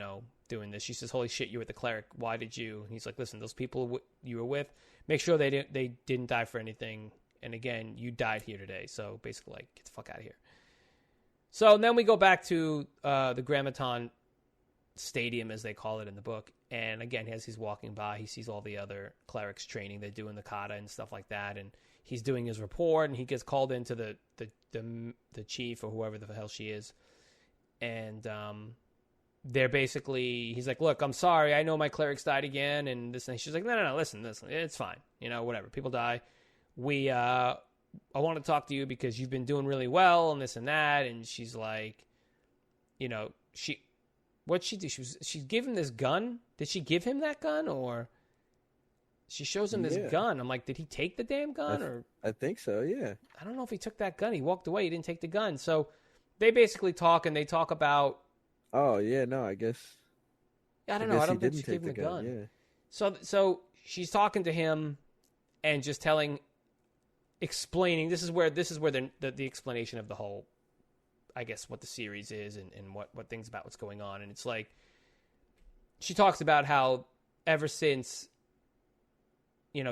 doing this. She says, holy shit, you were the cleric. Why did you? And he's like, listen, those people you were with, make sure they didn't die for anything. And again, you died here today. So basically, like, get the fuck out of here. So then we go back to the Grammaton Stadium, as they call it in the book. And again, as he's walking by, he sees all the other clerics training. They're doing the kata and stuff like that. And he's doing his report, and he gets called into the chief or whoever the hell she is. And they're basically, he's like, look, I'm sorry. I know my clerics died again. And this, and she's like, no, listen, it's fine. Whatever. People die. I want to talk to you because you've been doing really well and this and that. And she's like, what'd she do? She gave him this gun. Did she give him that gun, or she shows him this gun? I'm like, did he take the damn gun? I think so. Yeah. I don't know if he took that gun. He walked away. He didn't take the gun. So they basically talk, and they talk about. Oh yeah, no, I guess. I don't know. I don't think she gave him the gun. Yeah. So she's talking to him, and just explaining. This is where the explanation of the whole, I guess, what the series is and what things about what's going on. And it's like, she talks about how ever since,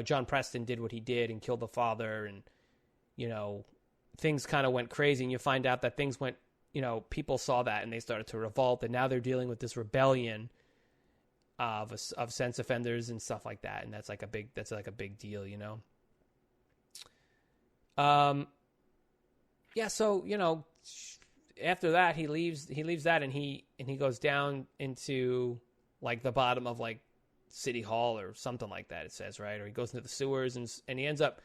John Preston did what he did and killed the father, and, things kind of went crazy, and you find out that things went, people saw that and they started to revolt, and now they're dealing with this rebellion of sense offenders and stuff like that. And that's like a big deal, yeah. So, after that, he leaves that, and he goes down into like the bottom of like City Hall or something like that, it says, right? Or he goes into the sewers, and he ends up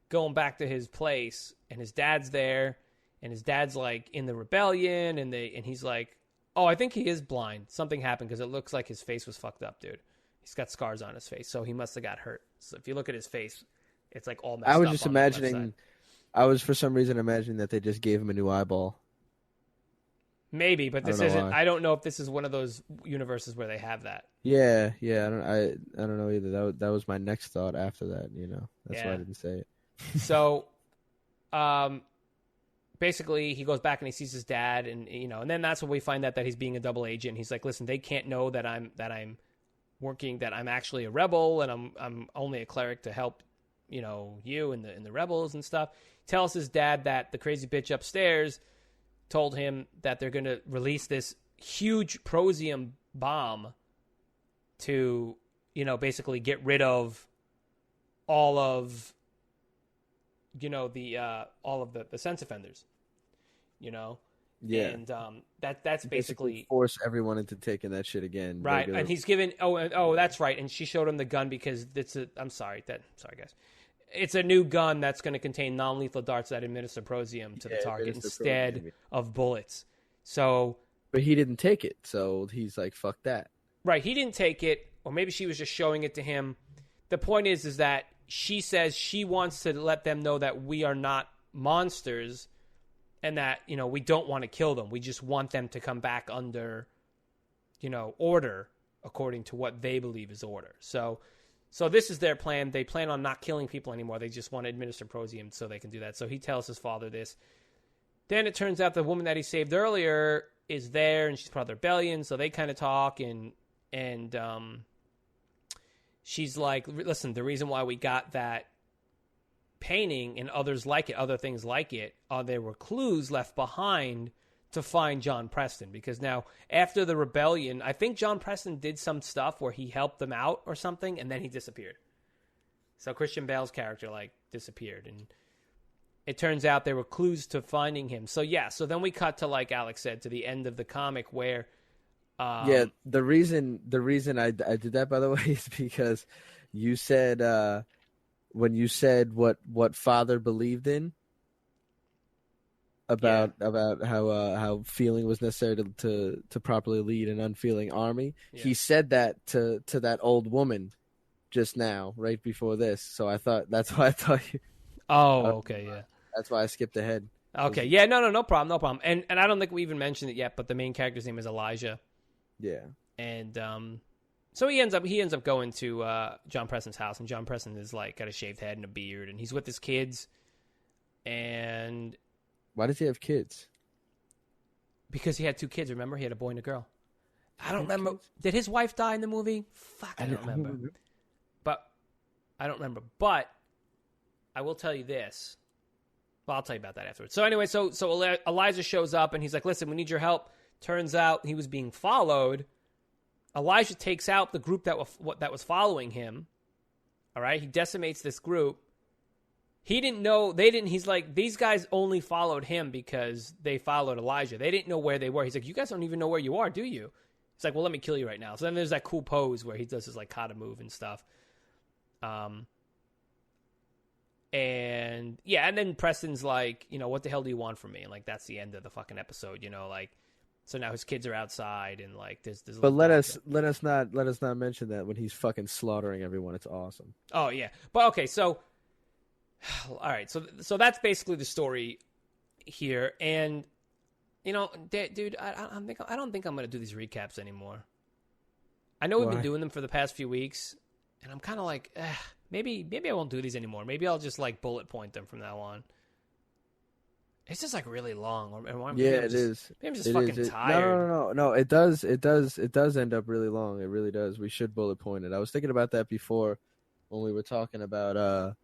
going back to his place, and his dad's there, and his dad's like in the rebellion, and he's like, oh, I think he is blind. Something happened, because it looks like his face was fucked up, dude. He's got scars on his face, so he must have got hurt. So if you look at his face, it's like all messed up. I was just imagining. I was for some reason imagining that they just gave him a new eyeball. Maybe, but this isn't. I don't know if this is one of those universes where they have that. Yeah. I don't know either. That was my next thought after that. That's why I didn't say it. So, basically, he goes back and he sees his dad, and and then that's when we find out that he's being a double agent. He's like, listen, they can't know that I'm working, that I'm actually a rebel, and I'm only a cleric to help, you and the rebels and stuff. Tells his dad that the crazy bitch upstairs told him that they're going to release this huge prosium bomb to, basically get rid of all of, all of the sense offenders, Yeah. And that's basically force everyone into taking that shit again. Right. Regular. And he's given, that's right. And she showed him the gun because sorry guys. it's a new gun that's going to contain non-lethal darts that administer prosium to the target instead of bullets. So, but he didn't take it, so he's like, "Fuck that." Right, he didn't take it, or maybe she was just showing it to him. The point is that she says she wants to let them know that we are not monsters, and that we don't want to kill them. We just want them to come back under, order according to what they believe is order. So this is their plan. They plan on not killing people anymore. They just want to administer prosium so they can do that. So he tells his father this. Then it turns out the woman that he saved earlier is there, and she's part of the rebellion. So they kind of talk, and she's like, listen, the reason why we got that painting and others like it, other things like it, there were clues left behind to find John Preston. Because now, after the rebellion, I think John Preston did some stuff where he helped them out or something, and then he disappeared. So Christian Bale's character, disappeared. And it turns out there were clues to finding him. So, yeah, so then we cut to, like Alex said, to the end of the comic where... the reason I did that, by the way, is because you said when you said what father believed in about how feeling was necessary to properly lead an unfeeling army. Yeah. He said that to that old woman just now, right before this. So that's why I thought you. Oh, okay, yeah. That's why I skipped ahead. Okay, yeah, no problem. And I don't think we even mentioned it yet, but the main character's name is Elijah. Yeah. And so he ends up going to John Preston's house, and John Preston is got a shaved head and a beard, and he's with his kids. And why does he have kids? Because he had 2 kids, remember? He had a boy and a girl. I don't remember. Kids? Did his wife die in the movie? Fuck, I don't remember. But I don't remember. But I will tell you this. Well, I'll tell you about that afterwards. So anyway, so Elijah shows up, and he's like, listen, we need your help. Turns out he was being followed. Elijah takes out the group that was following him. All right? He decimates this group. He didn't know, he's like, these guys only followed him because they followed Elijah. They didn't know where they were. He's like, you guys don't even know where you are, do you? He's like, well, let me kill you right now. So then there's that cool pose where he does his kata move and stuff. And yeah, and then Preston's like, what the hell do you want from me? And that's the end of the fucking episode, so now his kids are outside, and there's. But let us not mention that when he's fucking slaughtering everyone, it's awesome. Oh yeah, but okay, so all right, so that's basically the story here, and dude, I don't think I'm gonna do these recaps anymore. I know we've been doing them for the past few weeks, and I'm kind of like, maybe I won't do these anymore. Maybe I'll just bullet point them from now on. It's just really long. It is. Maybe I'm just fucking tired. No. It does end up really long. It really does. We should bullet point it. I was thinking about that before when we were talking about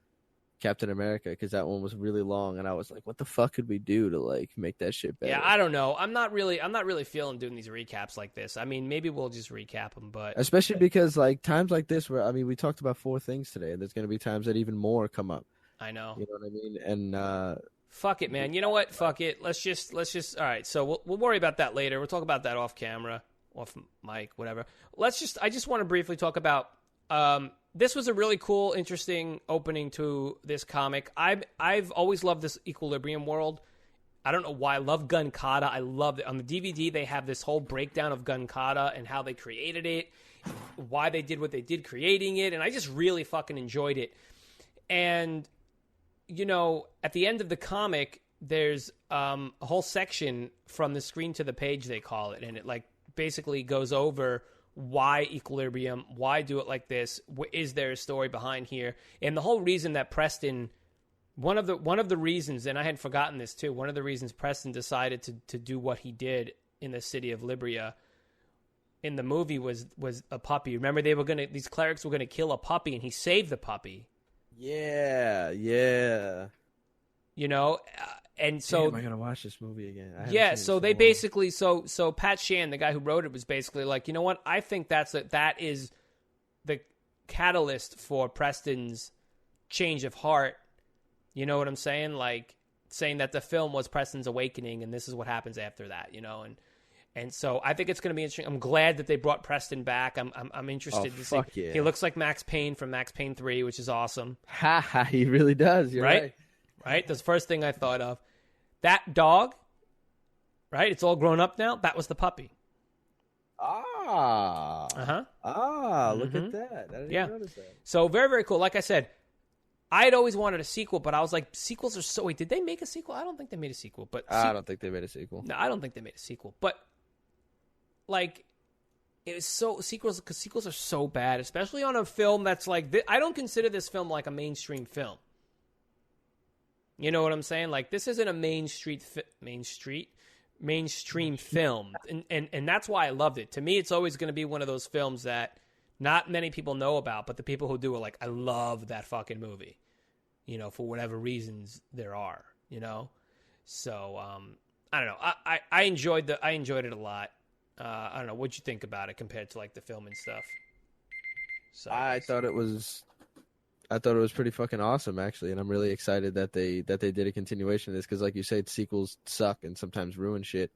Captain America, because that one was really long, and I was like, what the fuck could we do to make that shit better? Yeah, I don't know. I'm not really feeling doing these recaps like this. I mean, maybe we'll just recap them, but especially because times like this where we talked about 4 things today, and there's going to be times that even more come up. I know. You know what I mean? And fuck it, man. You know what? Fuck it. Let's just. All right. So we'll worry about that later. We'll talk about that off camera, off mic, whatever. I just want to briefly talk about. This was a really cool, interesting opening to this comic. I've always loved this Equilibrium world. I don't know why. I love Gun Kata. I love it. On the DVD, they have this whole breakdown of Gun Kata and how they created it, why they did what they did creating it, and I just really fucking enjoyed it. And at the end of the comic, there's a whole section from the screen to the page, they call it, and it basically goes over why Equilibrium, why do it like this, is there a story behind here, and the whole reason that Preston, one of the reasons, and I had forgotten this too, one of the reasons Preston decided to do what he did in the city of Libria in the movie was a puppy. Remember, these clerics were gonna kill a puppy, and he saved the puppy. Yeah. And so am I gonna watch this movie again? Yeah, so they basically so Pat Shan, the guy who wrote it, was basically like, you know what? I think that is the catalyst for Preston's change of heart. You know what I'm saying? Saying that the film was Preston's awakening, and this is what happens after that. And so I think it's going to be interesting. I'm glad that they brought Preston back. I'm interested to see. Yeah. He looks like Max Payne from Max Payne 3, which is awesome. Ha ha, he really does. You're right. Right? That's the first thing I thought of. That dog, right? It's all grown up now. That was the puppy. Ah. Uh-huh. Ah, look at that. I didn't even notice that. So very, very cool. Like I said, I had always wanted a sequel, but I was like, sequels are so... Wait, did they make a sequel? I don't think they made a sequel. But I don't think they made a sequel. No, I don't think they made a sequel. But, like, it was so... Because sequels are so bad, especially on a film that's like... I don't consider this film like a mainstream film. You know what I'm saying? Like, this isn't a mainstream film. And that's why I loved it. To me, it's always going to be one of those films that not many people know about, but the people who do are like, I love that fucking movie. You know, for whatever reasons there are, you know? So, I don't know. I enjoyed it a lot. I don't know. What'd you think about it compared to, like, the film and stuff? So I thought it was pretty fucking awesome, actually, and I'm really excited that they did a continuation of this because, like you said, sequels suck and sometimes ruin shit,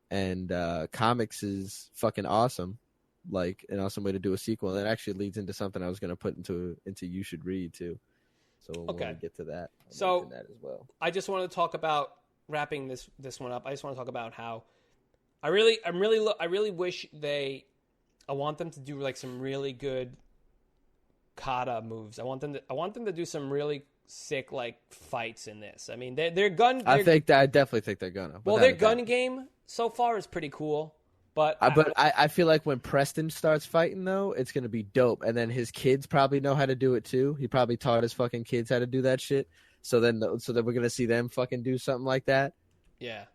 and comics is fucking awesome, like an awesome way to do a sequel. And that actually leads into something I was going to put into You Should Read too. So when we get to that, so get to that as well. I just want to talk about wrapping this one up. I just want to talk about how I really wish I want them to do like some really good kata moves. I want them to do some really sick like fights in this. I mean, their gun. I definitely think they're gonna. Well, their gun game so far is pretty cool, but I feel like when Preston starts fighting though, it's gonna be dope. And then his kids probably know how to do it too. He probably taught his fucking kids how to do that shit. So then we're gonna see them fucking do something like that. Yeah.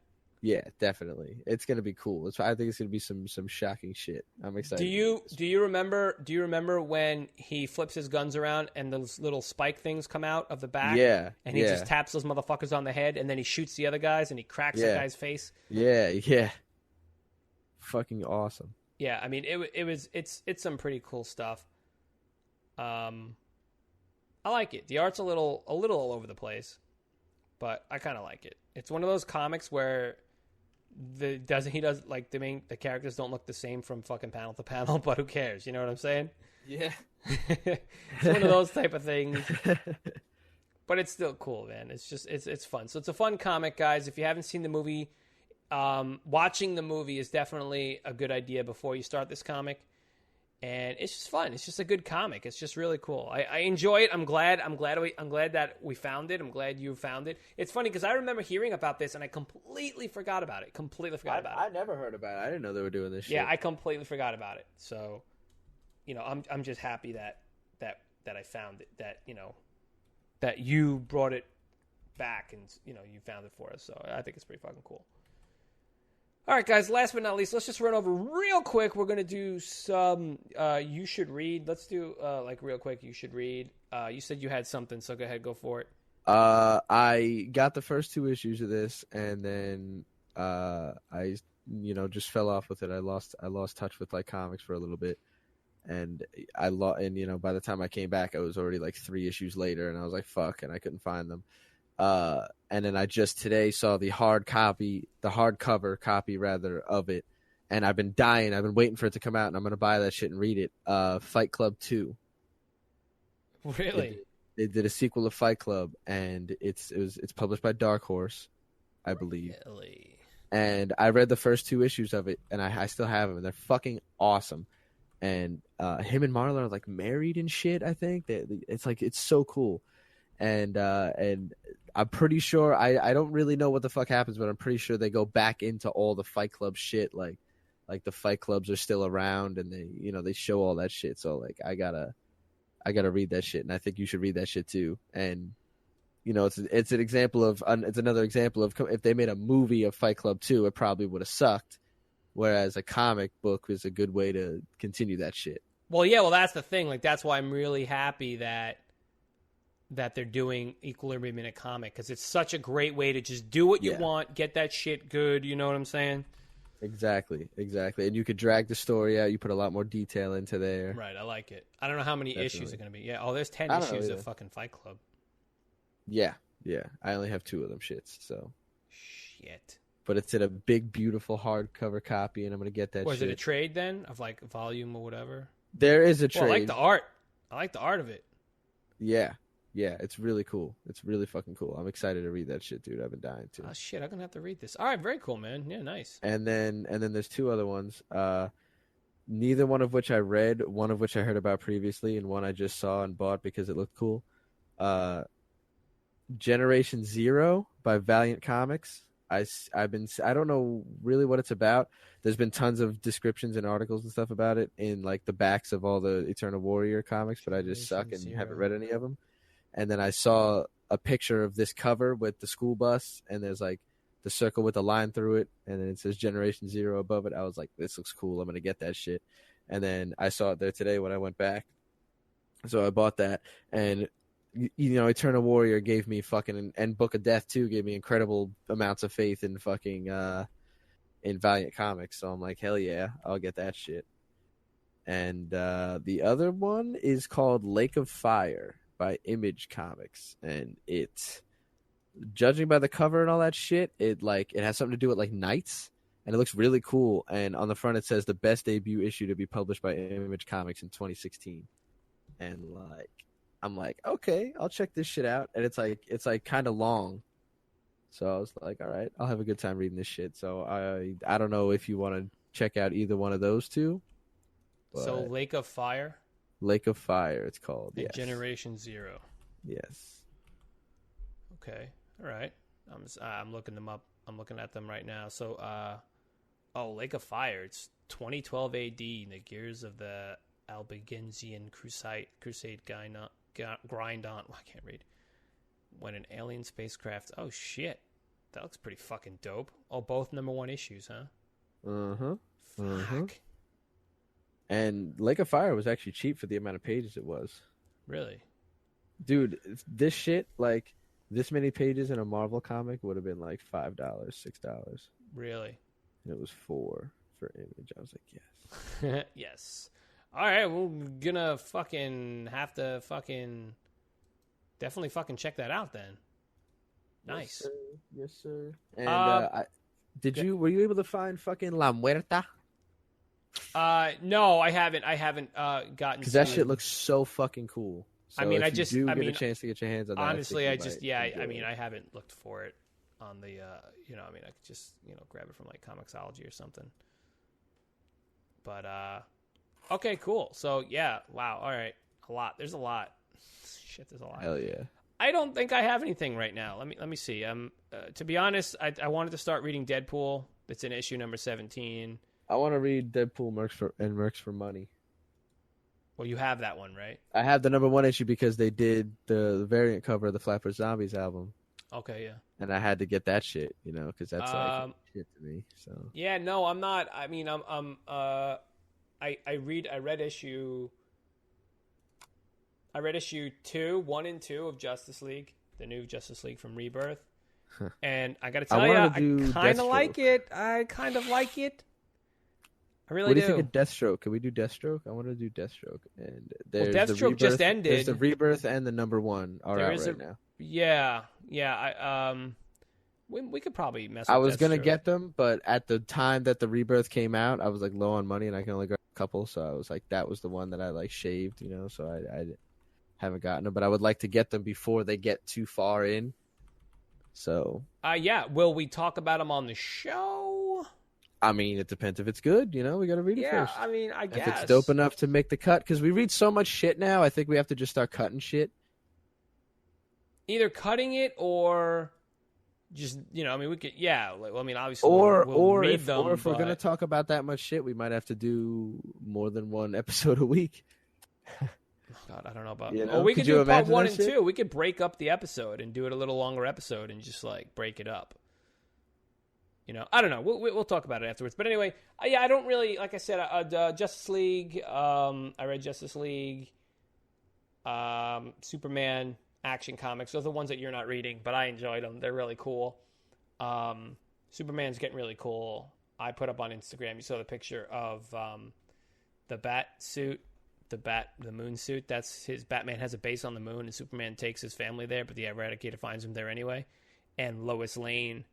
Yeah, definitely. It's gonna be cool. I think it's gonna be some shocking shit. I'm excited. Do you remember when he flips his guns around and those little spike things come out of the back? Yeah. And he just taps those motherfuckers on the head, and then he shoots the other guys and he cracks the guy's face. Yeah. Fucking awesome. Yeah, I mean it's some pretty cool stuff. I like it. The art's a little all over the place, but I kind of like it. It's one of those comics where the characters don't look the same from fucking panel to panel, but who cares? You know what I'm saying? Yeah. It's one of those type of things. But it's still cool, man. It's just it's fun. So it's a fun comic, guys. If you haven't seen the movie, watching the movie is definitely a good idea before you start this comic. And it's just fun. It's just a good comic. It's just really cool. I enjoy it. I'm glad that we found it. I'm glad you found it. It's funny because I remember hearing about this and I completely forgot about it. I never heard about it. I didn't know they were doing this shit. Yeah, I completely forgot about it. So, you know, I'm just happy that I found it. That, you know, that you brought it back and, you know, you found it for us. So I think it's pretty fucking cool. All right, guys, last but not least, let's just run over real quick. We're going to do some You Should Read. Let's do, real quick, You Should Read. You said you had something, so go ahead, go for it. I got the first 2 issues of this, and then I, just fell off with it. I lost touch with, like, comics for a little bit, and by the time I came back, I was already, like, 3 issues later, and I was like, fuck, and I couldn't find them. And then I just today saw the hardcover copy of it, and I've been dying. I've been waiting for it to come out, and I'm gonna buy that shit and read it. Fight Club 2. Really? They did a sequel of Fight Club, and it's published by Dark Horse, I believe. Really? And I read the first 2 issues of it, and I still have them, and they're fucking awesome. And him and Marla are like married and shit. I think it's so cool. And I'm pretty sure I don't really know what the fuck happens, but I'm pretty sure they go back into all the Fight Club shit, like the Fight Clubs are still around, and they show all that shit. So like I gotta read that shit, and I think you should read that shit too. And it's an example of it's another example of if they made a movie of Fight Club 2, it probably would have sucked, whereas a comic book is a good way to continue that shit. Well, yeah, that's the thing. Like that's why I'm really happy that they're doing Equilibrium in a comic, because it's such a great way to just do what you want, get that shit good, you know what I'm saying? Exactly. And you could drag the story out, you put a lot more detail into there. Right, I like it. I don't know how many issues are going to be. Yeah, there's 10 issues of fucking Fight Club. Yeah, I only have 2 of them shits, so. Shit. but it's in a big, beautiful hardcover copy, and I'm gonna get that. Was shit. it a trade then of like a volume or whatever? There is a Well, trade. I like the art. I like the art of it. Yeah, it's really cool. It's really fucking cool. I'm excited to read that shit, dude. I've been dying to. Oh shit, I'm gonna have to read this. All right, very cool, man. Yeah, nice. And then there's two other ones. Neither one of which I read. One of which I heard about previously, and one I just saw and bought because it looked cool. Generation Zero by Valiant Comics. I don't know really what it's about. There's been tons of descriptions and articles and stuff about it in like the backs of all the Eternal Warrior comics, but I just suck and haven't read any of them. And then I saw a picture of this cover with the school bus, and there's like the circle with the line through it, and then it says Generation Zero above it. I was like, this looks cool. I'm gonna get that shit. And then I saw it there today when I went back, so I bought that. And you know, Eternal Warrior gave me fucking, and Book of Death too gave me incredible amounts of faith in fucking in Valiant Comics. So I'm like, hell yeah, I'll get that shit. And the other one is called Lake of Fire by Image Comics, and it's, judging by the cover and all that shit, it has something to do with like knights, and it looks really cool. And on the front it says the best debut issue to be published by Image Comics in 2016. And like, I'm like, okay, I'll check this shit out. And it's like kind of long, so I was like, all right, I'll have a good time reading this shit. So I don't know if you want to check out either one of those two. So Lake of Fire. Lake of Fire, it's called. And yes. Generation Zero. Yes. Okay. All right. I'm looking them up. I'm looking at them right now. So, Lake of Fire. It's 2012 AD. The gears of the Albigensian crusade grind on. I can't read. When an alien spacecraft. Oh shit, that looks pretty fucking dope. Oh, both #1 issues, huh? Fuck. And Lake of Fire was actually cheap for the amount of pages it was. Really? Dude, this shit, like, this many pages in a Marvel comic would have been like $5, $6. Really? And it was $4 for Image. I was like, yes. Yes. All right, we're gonna fucking have to fucking definitely fucking check that out then. Nice. Yes, sir. And were you able to find fucking La Muerta? No, I haven't gotten, because that shit looks so fucking cool. So I mean, if you get a chance to get your hands on that. Honestly, I haven't looked for it on the, I could just, grab it from like Comixology or something. But, okay, cool. So yeah, wow. All right. A lot. There's a lot. Shit, there's a lot. Hell yeah. I don't think I have anything right now. Let me see. To be honest, I wanted to start reading Deadpool. It's in issue number 17. I want to read Deadpool Mercs for Money. Well, you have that one, right? I have the #1 issue because they did the variant cover of the Flatbush Zombies album. Okay, yeah. And I had to get that shit, because that's like shit to me. So yeah, no, I'm not. I mean, I read issue 1 and 2 of Justice League, the new Justice League from Rebirth, and I got to tell you, I kind of like it. I kind of like it. I really do. What do you think of Deathstroke? Can we do Deathstroke? I want to do Deathstroke. And there's Deathstroke just ended. There's the Rebirth and the #1 are out right now. Yeah. We could probably mess with I was Deathstroke. going to get them, but at the time that the Rebirth came out, I was like low on money and I can only grab a couple. So I was like, that was the one that I like shaved, so I haven't gotten them. But I would like to get them before they get too far in. So. Yeah. Will we talk about them on the show? I mean, it depends if it's good, we got to read it first. Yeah, I mean, I guess. If it's dope enough to make the cut, because we read so much shit now, I think we have to just start cutting shit. Either cutting it or just, we could, obviously we'll read them. Or if we're going to talk about that much shit, we might have to do more than one episode a week. Oh, God, I don't know about that. Or we could do part 1 and 2. We could break up the episode and do it a little longer episode and just, break it up. I don't know. We'll talk about it afterwards. But anyway, I don't really, like I said, Justice League. I read Justice League, Superman, Action Comics. Those are the ones that you're not reading, but I enjoyed them. They're really cool. Superman's getting really cool. I put up on Instagram. You saw the picture of the bat suit, the moon suit. That's his. Batman has a base on the moon, and Superman takes his family there, but the Eradicator finds him there anyway. And Lois Lane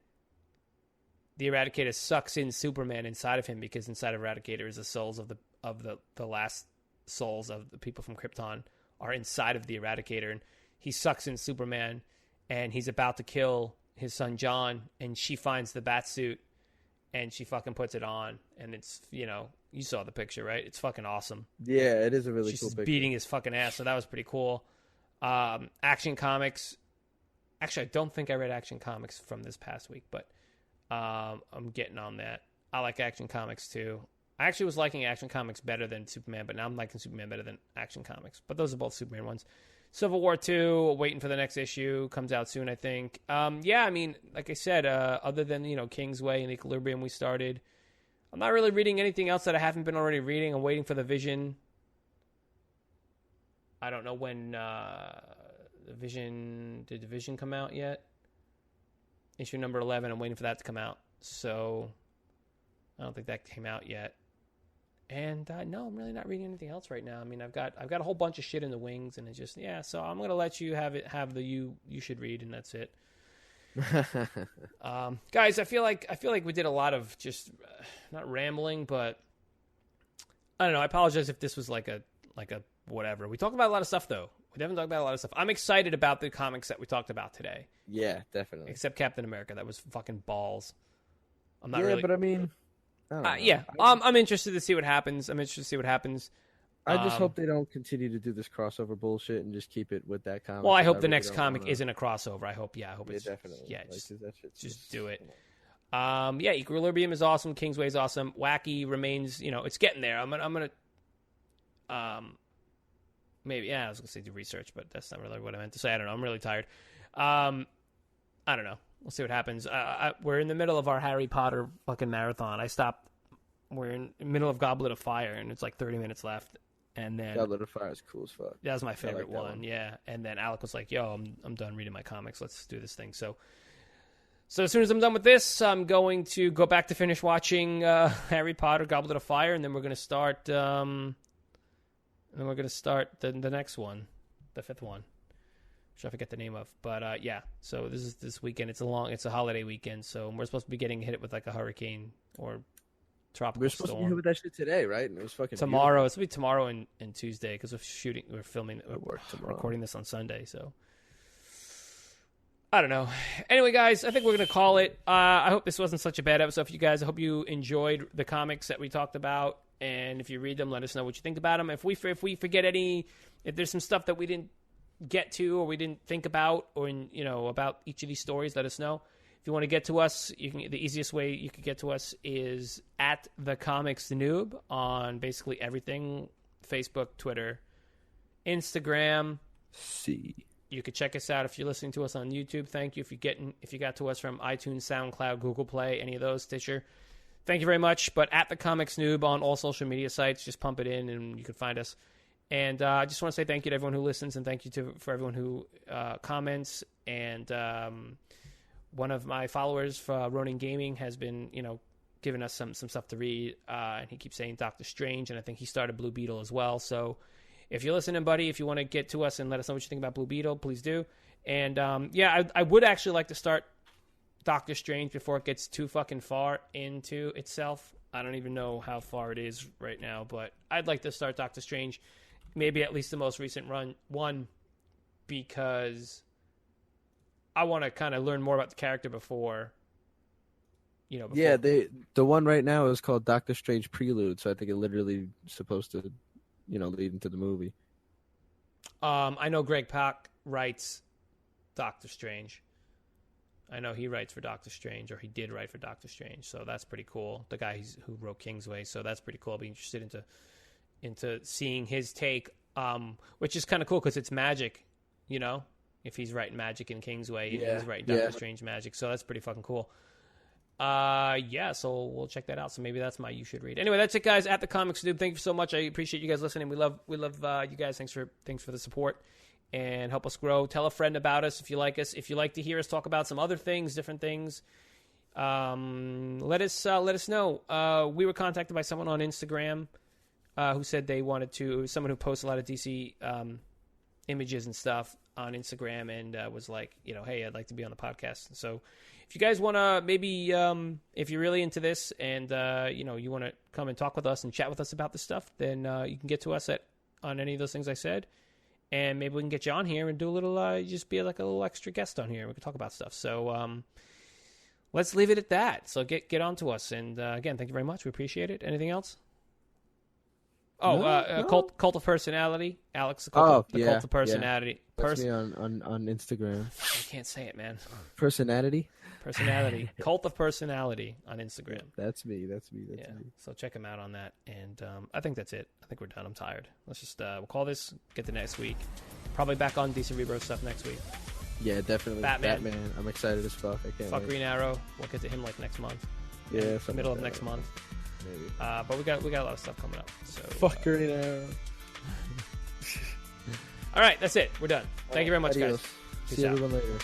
the Eradicator sucks in Superman inside of him, because inside of Eradicator is the souls of the last souls of the people from Krypton are inside of the Eradicator, and he sucks in Superman, and he's about to kill his son John, and she finds the bat suit, and she fucking puts it on, and it's, you saw the picture, right? It's fucking awesome. Yeah, it is a really She's cool picture. beating his fucking ass, so that was pretty cool. Action Comics. Actually, I don't think I read Action Comics from this past week, but I'm getting on that. I like Action Comics too. I actually was liking Action Comics better than Superman, but now I'm liking Superman better than Action Comics. But those are both Superman ones. Civil War 2, waiting for the next issue. Comes out soon, I think. Yeah, I mean, like I said, other than, Kingsway and Equilibrium we started, I'm not really reading anything else that I haven't been already reading. I'm waiting for The Vision. I don't know when did The Vision come out yet? Issue number 11, I'm waiting for that to come out. So I don't think that came out yet. And no, I'm really not reading anything else right now. I mean, I've got a whole bunch of shit in the wings, and it's just, yeah. So I'm gonna let you have the you should read, and that's it. Guys, I feel like we did a lot of just not rambling, but I don't know. I apologize if this was like a whatever. We talked about a lot of stuff, though. We definitely talked about a lot of stuff. I'm excited about the comics that we talked about today. Yeah, definitely. Except Captain America, that was fucking balls. I'm not yeah, really. But I mean. Yeah, I'm interested to see what happens. I just hope they don't continue to do this crossover bullshit and just keep it with that comic. Well, I hope the next comic isn't a crossover. I hope it's definitely. Yeah, like, just do it. Yeah, Equilibrium is awesome. Kingsway is awesome. Wacky remains. It's getting there. I'm gonna. Maybe I was gonna say do research, but that's not really what I meant to say. I don't know. I'm really tired. I don't know. We'll see what happens. We're in the middle of our Harry Potter fucking marathon. I stopped. We're in the middle of Goblet of Fire, and it's like 30 minutes left. And then Goblet of Fire is cool as fuck. That was my favorite one. Yeah. And then Alec was like, "Yo, I'm done reading my comics. Let's do this thing." So as soon as I'm done with this, I'm going to go back to finish watching Harry Potter, Goblet of Fire, and then we're going to start. The next one, the fifth one. Which I forget the name of, but yeah. So this is this weekend. It's a holiday weekend, so we're supposed to be getting hit with like a hurricane or tropical We're supposed storm. to be hit with that shit today, right? And it was fucking tomorrow. beautiful. It's gonna be tomorrow and Tuesday because we're filming, recording this on Sunday. So I don't know. Anyway, guys, I think we're gonna call it. I hope this wasn't such a bad episode for you guys. I hope you enjoyed the comics that we talked about, and if you read them, let us know what you think about them. If we forget if there's some stuff that we didn't get to or we didn't think about or about each of these stories, let us know. If you want to get to us, the easiest way you could get to us is at TheComicsNoob on basically everything: Facebook, Twitter, Instagram. You could check us out if you're listening to us on YouTube. Thank you. If you got to us from iTunes, SoundCloud, Google Play, any of those, Stitcher, thank you very much. But at TheComicsNoob on all social media sites, just pump it in and you can find us. And I just want to say thank you to everyone who listens, and thank you for everyone who comments. And one of my followers, Ronin Gaming, has been giving us some stuff to read, and he keeps saying Doctor Strange, and I think he started Blue Beetle as well. So if you're listening, buddy, if you want to get to us and let us know what you think about Blue Beetle, please do. And yeah, I would actually like to start Doctor Strange before it gets too fucking far into itself. I don't even know how far it is right now, but I'd like to start Doctor Strange. Maybe at least the most recent one, because I want to kind of learn more about the character before. Yeah, the one right now is called Doctor Strange Prelude, so I think it literally is supposed to, lead into the movie. I know Greg Pak writes Doctor Strange. I know he writes for Doctor Strange, or he did write for Doctor Strange, so that's pretty cool. The guy who wrote Kingsway, so that's pretty cool. I'll be interested into seeing his take, which is kind of cool because it's magic, if he's writing magic in Kingsway, he's writing Doctor Strange magic, so that's pretty fucking cool. Yeah, so we'll check that out. So maybe that's my you should read. Anyway, that's it, guys. At TheComicsNoob, thank you so much. I appreciate you guys listening. We love you guys. Thanks for the support and help us grow. Tell a friend about us if you like us. If you like to hear us talk about some other things, different things, let us know. We were contacted by someone on Instagram who said they wanted to. It was someone who posts a lot of DC images and stuff on Instagram, and was like, hey, I'd like to be on the podcast. So If you guys want to maybe, if you're really into this and, you want to come and talk with us and chat with us about this stuff, then you can get to us on any of those things I said. And maybe we can get you on here and do a little, just be like a little extra guest on here. We can talk about stuff. So let's leave it at that. So get on to us. And again, thank you very much. We appreciate it. Anything else? Oh, No. Cult of Personality. Alex, the Cult of Personality. Yeah. That's me on Instagram. I can't say it, man. Personality? Cult of Personality on Instagram. That's me. Yeah. So check him out on that. And I think that's it. I think we're done. I'm tired. Let's just we'll call this. Get to next week. Probably back on DC Rebirth stuff next week. Yeah, definitely. Batman. I'm excited as fuck. I can't wait. Green Arrow. We'll get to him like next month. Yeah, middle of next month. Maybe. But we got a lot of stuff coming up. So fuck Green Arrow. All right, that's it. We're done. Thank you very much, Adios. guys. Peace See out. everyone later.